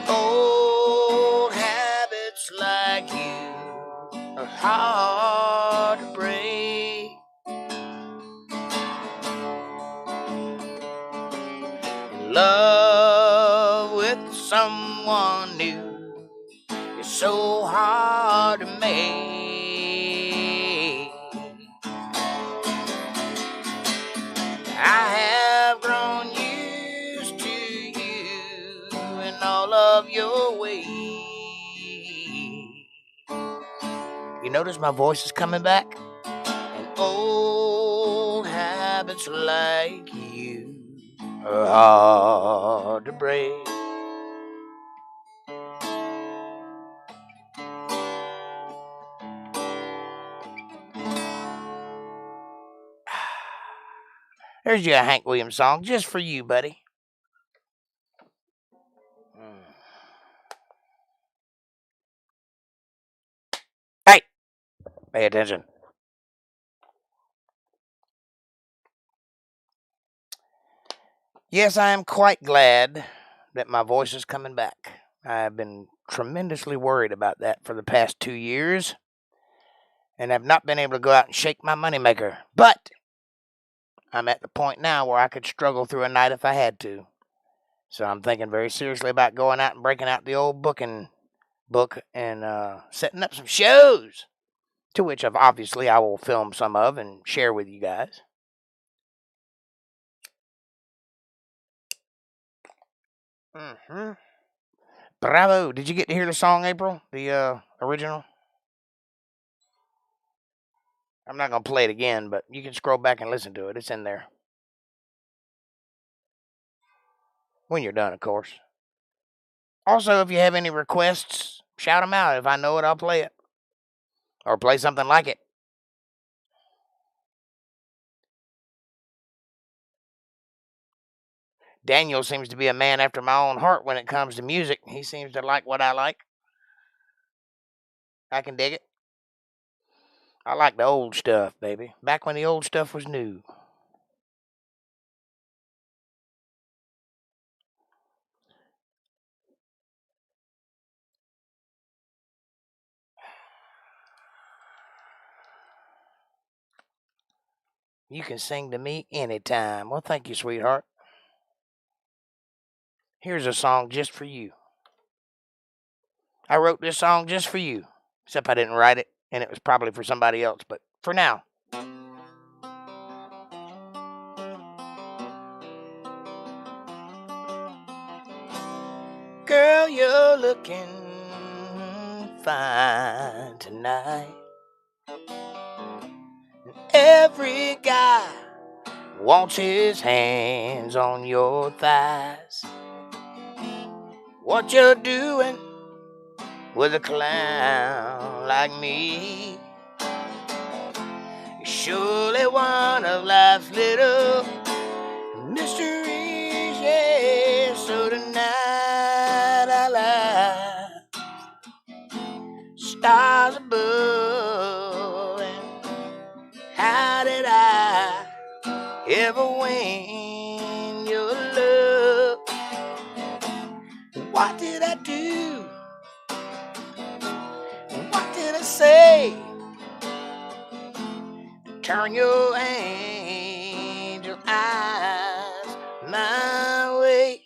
Old habits like you are hard to break. In love with someone new is so hard to make. I have grown used to you and all of your ways. You notice my voice is coming back? And old habits like you are hard to break. There's your Hank Williams song, just for you, buddy. Hey, pay attention. Yes, I am quite glad that my voice is coming back. I have been tremendously worried about that for the past 2 years, and have not been able to go out and shake my moneymaker. But I'm at the point now where I could struggle through a night if I had to. So I'm thinking very seriously about going out and breaking out the old booking book and setting up some shows, to which I will film some of and share with you guys. Bravo. Did you get to hear the song, April? The original? I'm not going to play it again, but you can scroll back and listen to it. It's in there. When you're done, of course. Also, if you have any requests, shout them out. If I know it, I'll play it. Or play something like it. Daniel seems to be a man after my own heart when it comes to music. He seems to like what I like. I can dig it. I like the old stuff, baby. Back when the old stuff was new. You can sing to me anytime. Well, thank you, sweetheart. Here's a song just for you. I wrote this song just for you. Except I didn't write it, and it was probably for somebody else. But for now. Girl, you're looking fine tonight. Every guy wants his hands on your thighs. What you're doing with a clown like me? You're surely one of life's little mysteries, yeah. So tonight I lie, stars above, and how did I ever win your love? What did I do? Turn your angel eyes my way.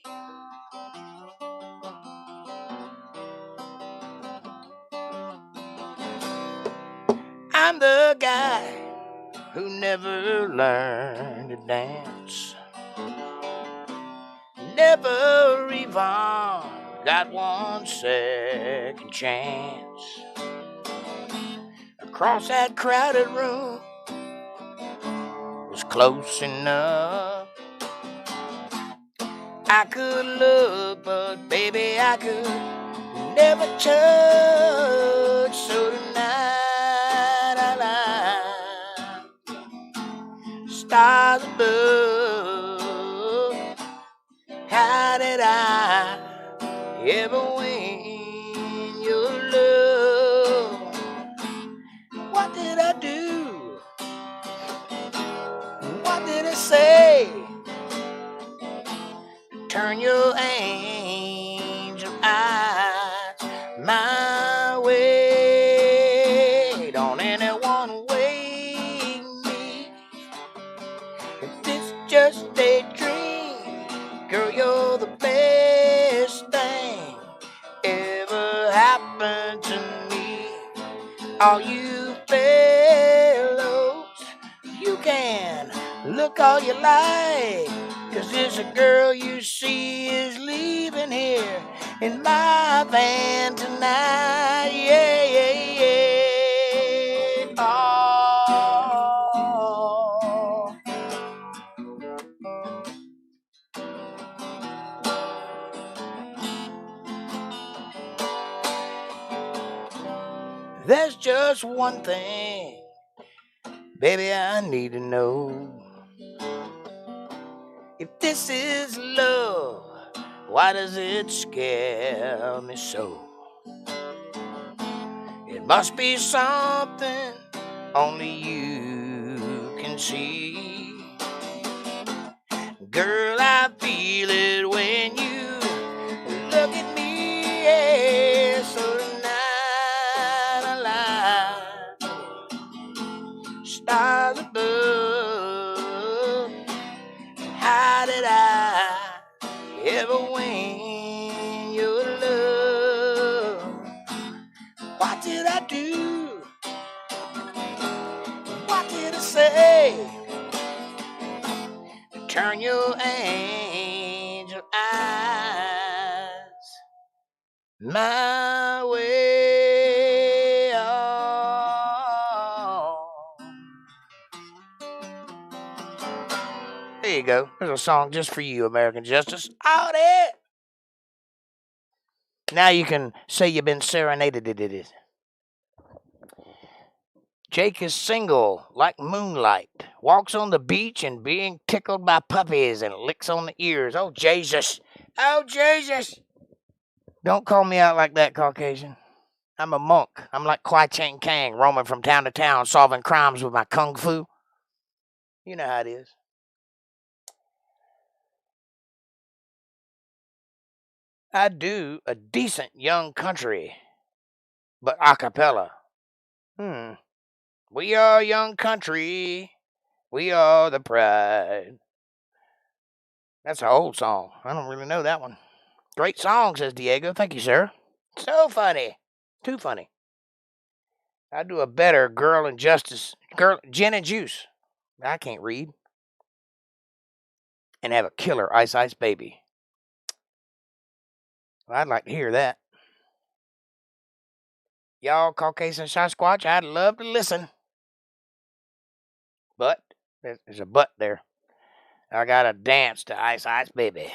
I'm the guy who never learned to dance. Never even got one second chance. Across that crowded room was close enough. I could look, but baby, I could never touch. So tonight I lie. Stars above, how did I ever win your love? What did I do? What did I say? Turn your angel eyes my way. Don't anyone wake me if it's just a dream. Girl, you're the best thing ever happened to me. All you fellows, you can look all you like, 'cause there's a girl you see is leaving here in my van tonight. Yeah, yeah, yeah. Oh. There's just one thing, baby, I need to know. If this is love, why does it scare me so? It must be something only you can see. Girl, I feel it when you look at me. Yeah, so tonight I lie. Stars above, how did I ever win your love? What did I do? What did I say? Turn your angel eyes my way. Oh. There you go. There's a song just for you, American Justice. Out there. Now you can say you've been serenaded. Jake is single like moonlight, walks on the beach and being tickled by puppies and licks on the ears. Oh, Jesus. Oh, Jesus. Don't call me out like that, Caucasian. I'm a monk. I'm like Kwai Chang Kang, roaming from town to town, solving crimes with my kung fu. You know how it is. I do a decent young country, but a cappella. We are young country. We are the pride. That's an old song. I don't really know that one. Great song, says Diego. Thank you, sir. So funny. Too funny. I do a better Girl and Justice. Gin and Juice. I can't read. And have a killer Ice Ice Baby. Well, I'd like to hear that. Y'all Caucasian Sasquatch, I'd love to listen. But, there's a but there. I gotta dance to Ice Ice Baby.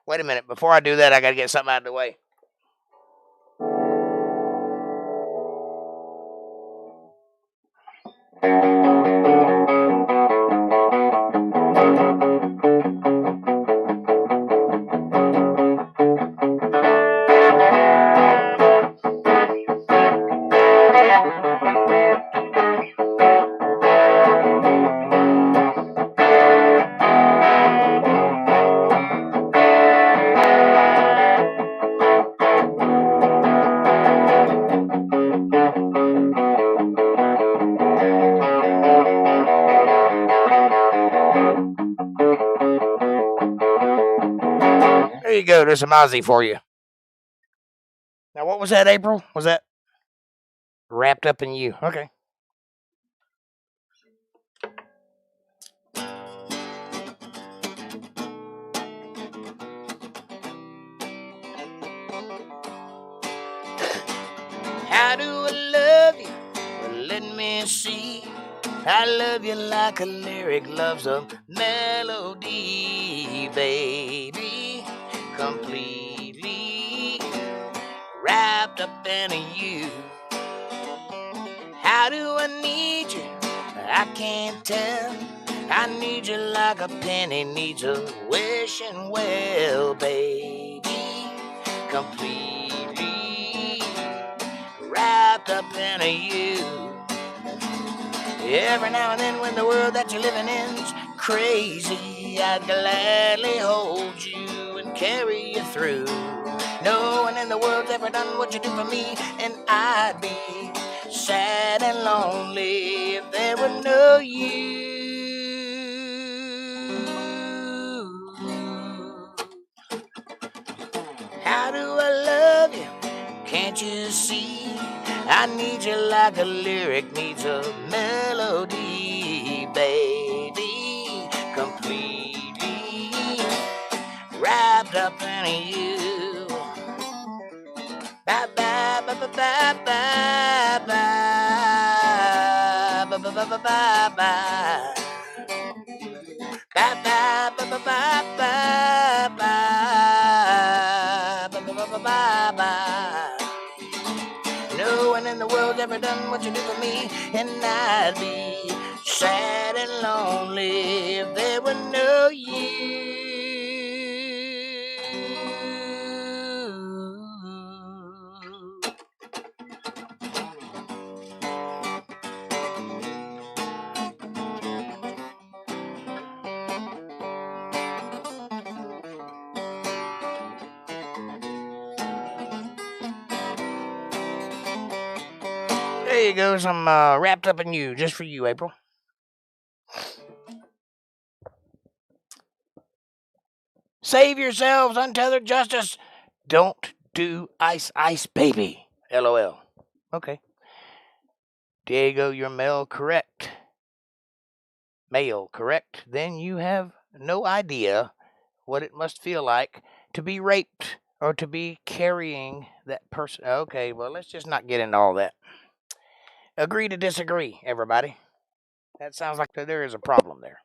Wait a minute. Before I do that, I gotta get something out of the way. you go. There's some Ozzy for you. Now, what was that, April? Was that Wrapped Up in You? Okay. How do I love you? Well, let me see. I love you like a lyric loves a melody, baby. Completely wrapped up in you. How do I need you? I can't tell. I need you like a penny needs a wishing well, baby. Completely wrapped up in you. Every now and then when the world that you're living in's crazy, I'd gladly hold you and carry you through. No one in the world's ever done what you do for me, and I'd be sad and lonely if there were no you. How do I love you? Can't you see? I need you like a lyric needs a melody, baby. Completely wrapped up in you. Bye bye bye bye bye bye bye bye bye bye bye bye. Bye bye bye bye bye bye bye bye. No one in the world's ever done what you do for me, and I'd be sad and lonely if there were no you. There you go, some Wrapped Up in You, just for you, April. Save yourselves, Untethered Justice. Don't do ice, ice, baby. LOL. Okay. Diego, you're Mayo, correct. Mayo, correct. Then you have no idea what it must feel like to be raped or to be carrying that person. Okay, well, let's just not get into all that. Agree to disagree, everybody. That sounds like there is a problem there.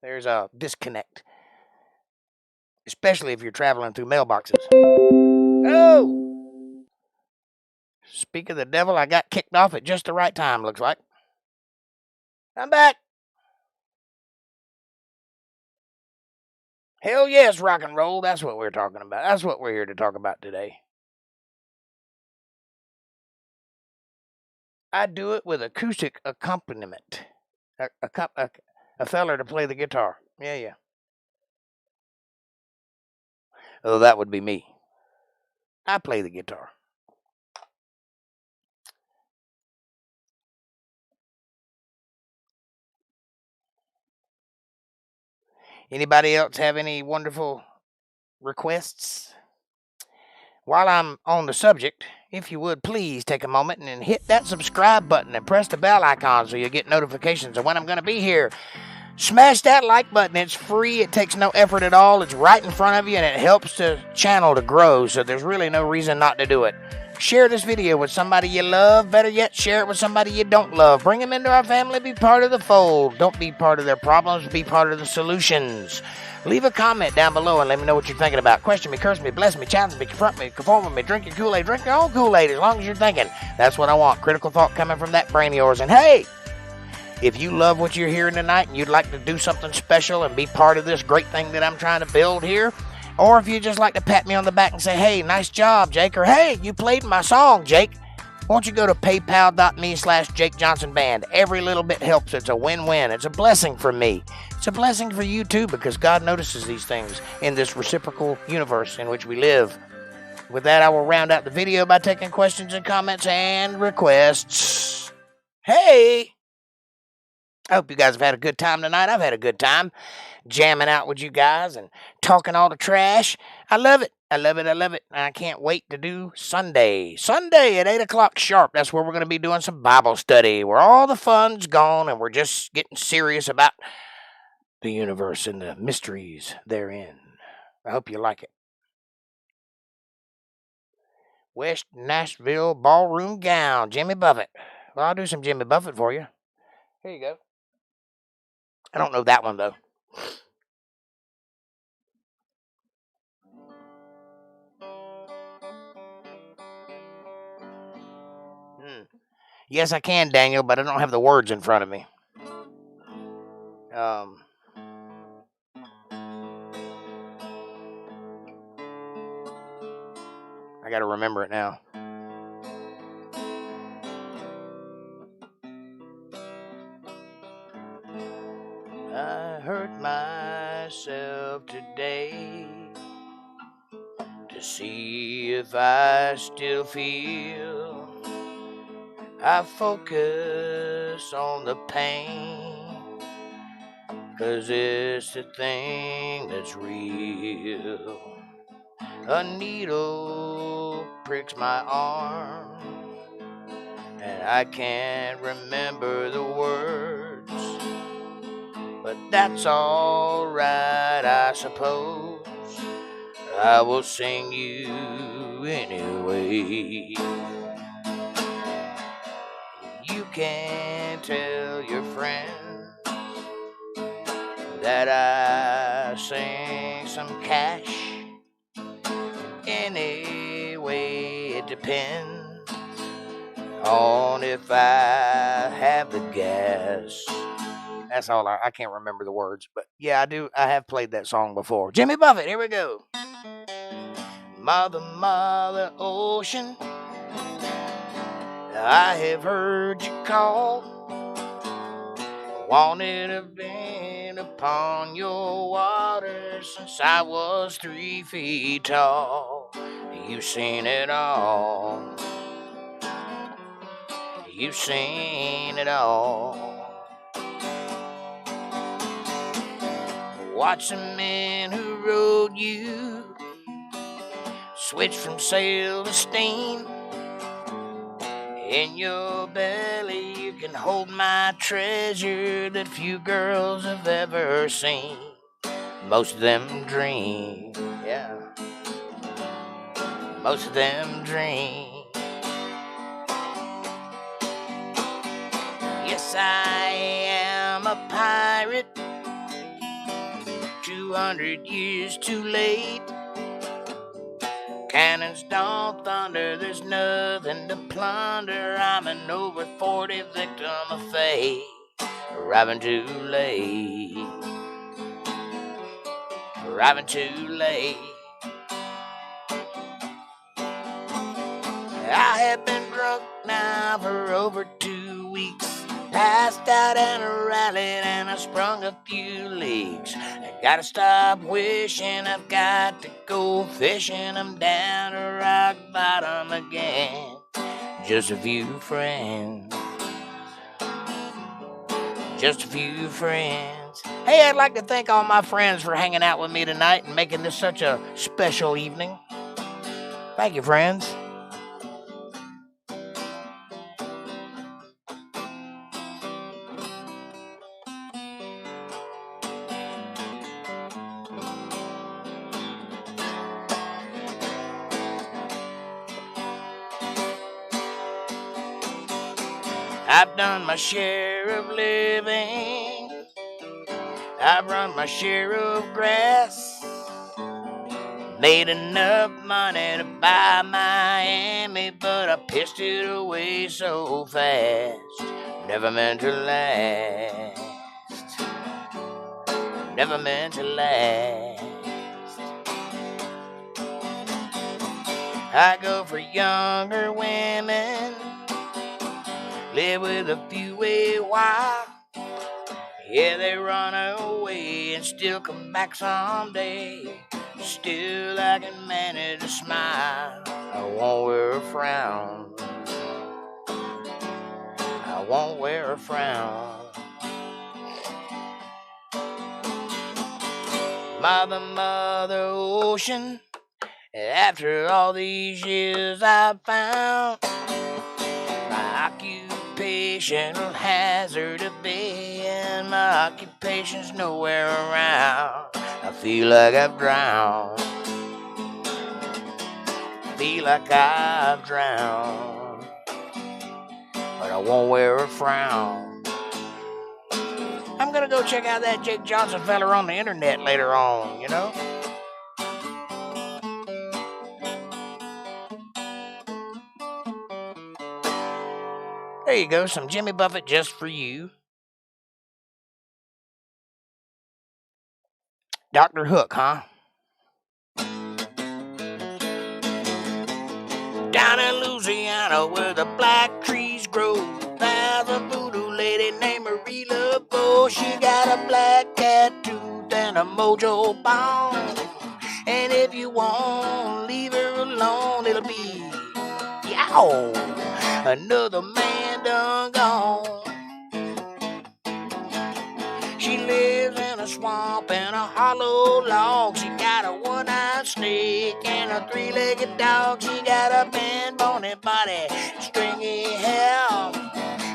There's a disconnect. Especially if you're traveling through mailboxes. Oh! Speak of the devil, I got kicked off at just the right time, looks like. I'm back. Hell yes, rock and roll. That's what we're talking about. That's what we're here to talk about today. I do it with acoustic accompaniment. A feller to play the guitar. Yeah. Oh, that would be me. I play the guitar. Anybody else have any wonderful requests? While I'm on the subject, if you would please take a moment and hit that subscribe button and press the bell icon so you get notifications of when I'm going to be here. Smash that like button. It's free. It takes no effort at all. It's right in front of you, and it helps the channel to grow, so there's really no reason not to do it. Share this video with somebody you love. Better yet, share it with somebody you don't love. Bring them into our family. Be part of the fold. Don't be part of their problems. Be part of the solutions. Leave a comment down below and let me know what you're thinking about. Question me, curse me, bless me, challenge me, confront me, conform with me, drink your Kool-Aid, drink your own Kool-Aid as long as you're thinking. That's what I want. Critical thought coming from that brain of yours. And hey, if you love what you're hearing tonight and you'd like to do something special and be part of this great thing that I'm trying to build here, or if you just like to pat me on the back and say, hey, nice job, Jake, or hey, you played my song, Jake, won't you go to paypal.me/JakeJohnsonBand. Every little bit helps. It's a win-win. It's a blessing for me. It's a blessing for you, too, because God notices these things in this reciprocal universe in which we live. With that, I will round out the video by taking questions and comments and requests. Hey! I hope you guys have had a good time tonight. I've had a good time jamming out with you guys and talking all the trash. I love it. I love it. I love it. And I can't wait to do Sunday. Sunday at 8 o'clock sharp. That's where we're going to be doing some Bible study where all the fun's gone and we're just getting serious about the universe and the mysteries therein. I hope you like it. West Nashville ballroom gown, Jimmy Buffett. Well, I'll do some Jimmy Buffett for you. Here you go. I don't know that one, though. Yes, I can, Daniel, but I don't have the words in front of me. I got to remember it now. I hurt myself today to see if I still feel. I focus on the pain, 'cause it's the thing that's real. A needle pricks my arm, and I can't remember the words, but that's alright, I suppose. I will sing you anyway. You can tell your friends that I sing some cash. Anyway, it depends on if I have the gas. That's all. I can't remember the words, but yeah, I do. I have played that song before. Jimmy Buffett, here we go. Mother, mother ocean, I have heard you call. Wanted to have been upon your waters since I was 3 feet tall. You've seen it all. You've seen it all. Watch the men who rode you switch from sail to steam. In your belly you can hold my treasure that few girls have ever seen. Most of them dream, yeah. Most of them dream. Yes, I am a pirate, 200 years too late. Cannons don't thunder, there's nothing to plunder. I'm an over 40 victim of fate, arriving too late, arriving too late. I have been drunk now for over 2 weeks, passed out and rallied and I sprung a few leaks. I gotta stop wishing, I've got to go fishing. I'm down to rock bottom again. Just a few friends, just a few friends. Hey, I'd like to thank all my friends for hanging out with me tonight and making this such a special evening. Thank you, friends. I've done my share of living, I've run my share of grass, made enough money to buy Miami, but I pissed it away so fast. Never meant to last, never meant to last. I go for younger women, live with a few a while. Yeah, they run away and still come back someday. Still I can manage to smile, I won't wear a frown, I won't wear a frown. Mother, mother ocean, After all these years, I found my occupational hazard of being. My occupation's nowhere around. I feel like I've drowned. Feel like I've drowned. But I won't wear a frown. I'm gonna go check out that Jake Johnson fella on the internet later on, you know? There you go, some Jimmy Buffett just for you. Dr. Hook, huh? Down in Louisiana where the black trees grow, there's a voodoo lady named Marie LaBeau. She got a black tattoo and a mojo bone. And if you won't leave her alone, it'll be yow, another man done gone. She lives in a swamp in a hollow log. She got a one-eyed snake and a three-legged dog. She got a bone-bony body, stringy hair.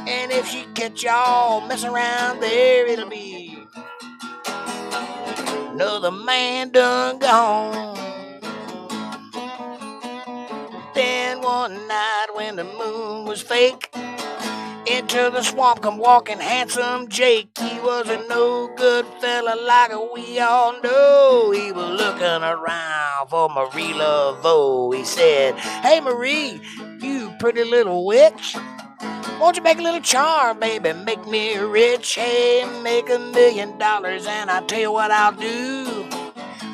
And if she catch y'all messing around there, it'll be another man done gone. Then one night when the moon was fake, into the swamp come walking handsome Jake. He was a no-good fella like we all know. He was looking around for Marie Laveau. He said, "Hey Marie, you pretty little witch, won't you make a little charm, baby, make me rich? Hey, make $1 million and I'll tell you what I'll do.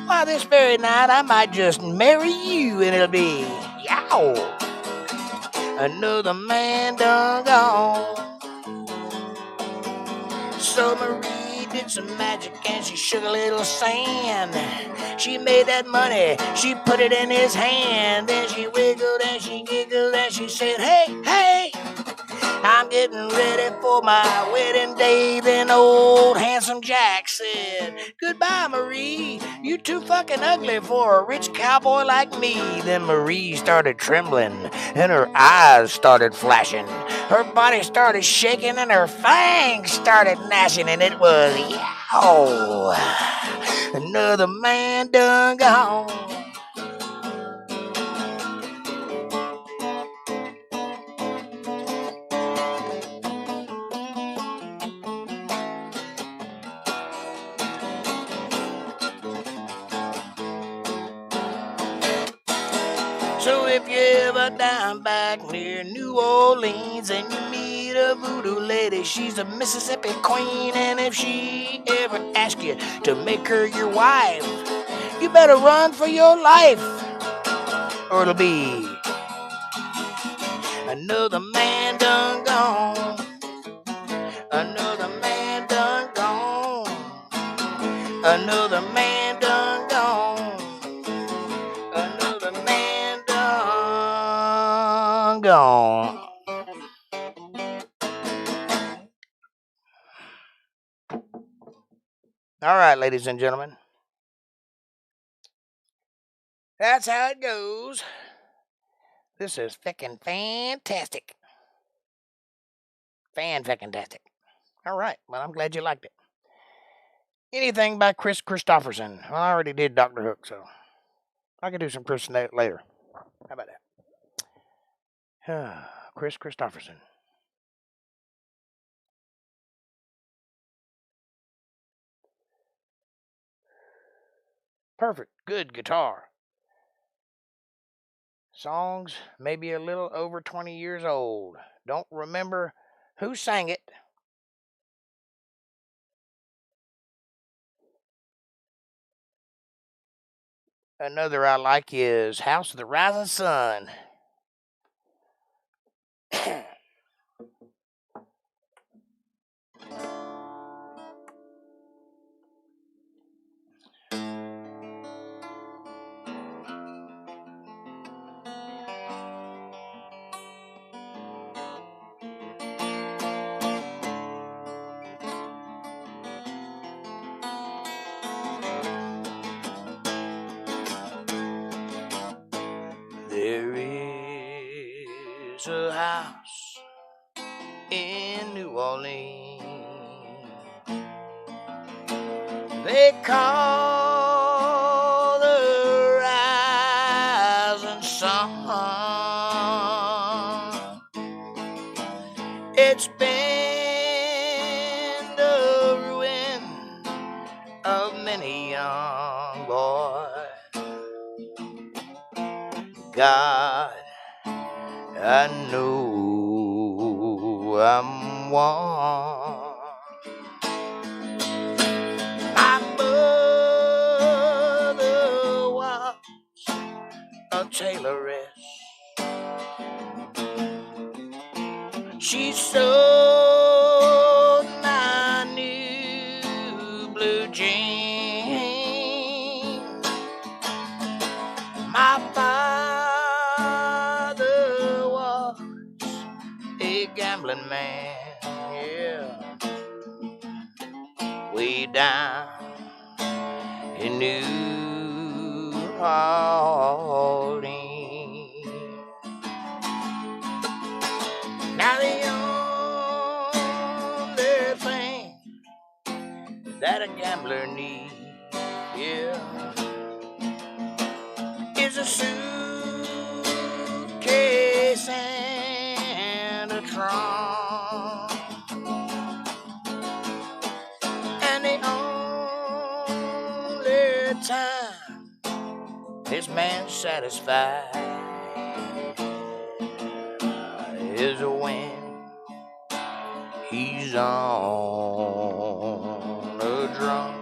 Why, this very night I might just marry you and it'll be yow, another man done gone." So Marie did some magic and she shook a little sand. She made that money, she put it in his hand. Then she wiggled and she giggled and she said, "Hey, hey, I'm getting ready for my wedding day." Then old handsome Jack said, "Goodbye, Marie. You too fucking ugly for a rich cowboy like me." Then Marie started trembling and her eyes started flashing. Her body started shaking and her fangs started gnashing. And it was, yow, another man done gone. So if you ever down back near New Orleans and you meet a voodoo lady, she's a Mississippi queen. And if she ever asks you to make her your wife, you better run for your life, or it'll be another man done gone. Another man done gone. Another man done gone. Another man done gone. All right, ladies and gentlemen. That's how it goes. This is feckin' fantastic. Fan-feckin-tastic. All right, well, I'm glad you liked it. Anything by Chris Christopherson. Well, I already did Dr. Hook, so I can do some Chris later. How about that? Chris Christopherson. Perfect. Good guitar. Songs maybe a little over 20 years old. Don't remember who sang it. Another I like is House of the Rising Sun. in New Orleans. They call the rising sun. It's been the ruin of many young boys. God, I know I'm one. My mother was a tailoress. She sewed my new blue jeans. My father was a gambling man, yeah, way down in New Orleans. Now the only thing that a gambler needs, yeah, is a suitcase and a trunk. And the only time this man's satisfied is when he's on a drunk.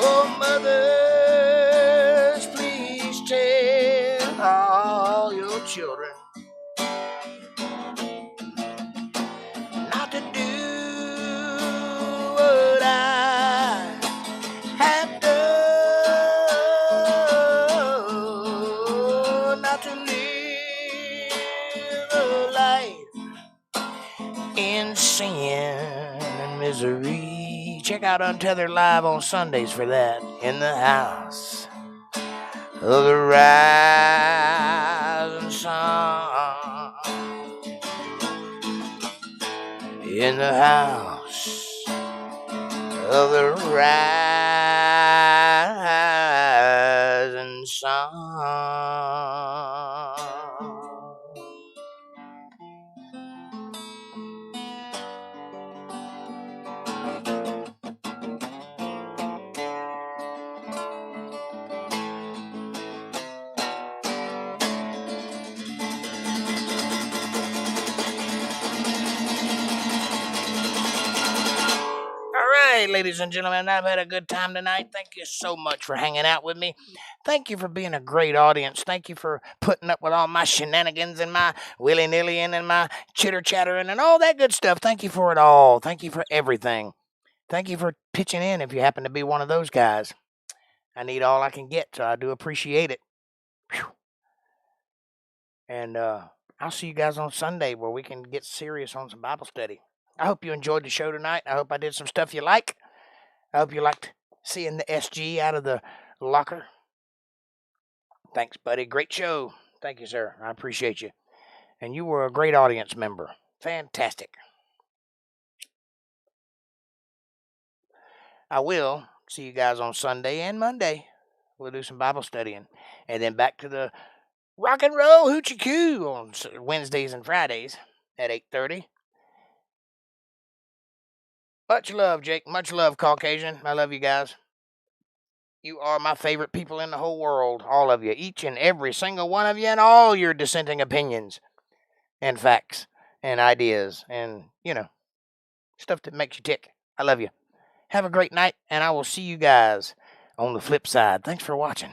Oh, mothers, please tell all your children not to do what I have done, not to live a life in sin and misery. Check out Untethered Live on Sundays for that. In the house of the rising sun. In the house of the rising sun. Ladies and gentlemen, I've had a good time tonight. Thank you so much for hanging out with me. Thank you for being a great audience. Thank you for putting up with all my shenanigans and my willy-nillying and my chitter-chattering and all that good stuff. Thank you for it all. Thank you for everything. Thank you for pitching in if you happen to be one of those guys. I need all I can get, so I do appreciate it. Whew. And I'll see you guys on Sunday where we can get serious on some Bible study. I hope you enjoyed the show tonight. I hope I did some stuff you like. I hope you liked seeing the SG out of the locker. Thanks, buddy. Great show. Thank you, sir. I appreciate you. And you were a great audience member. Fantastic. I will see you guys on Sunday and Monday. We'll do some Bible studying. And then back to the rock and roll hoochie coo on Wednesdays and Fridays at 8:30. Much love, Jake. Much love, Caucasian. I love you guys. You are my favorite people in the whole world. All of you. Each and every single one of you, and all your dissenting opinions and facts and ideas and, stuff that makes you tick. I love you. Have a great night, and I will see you guys on the flip side. Thanks for watching.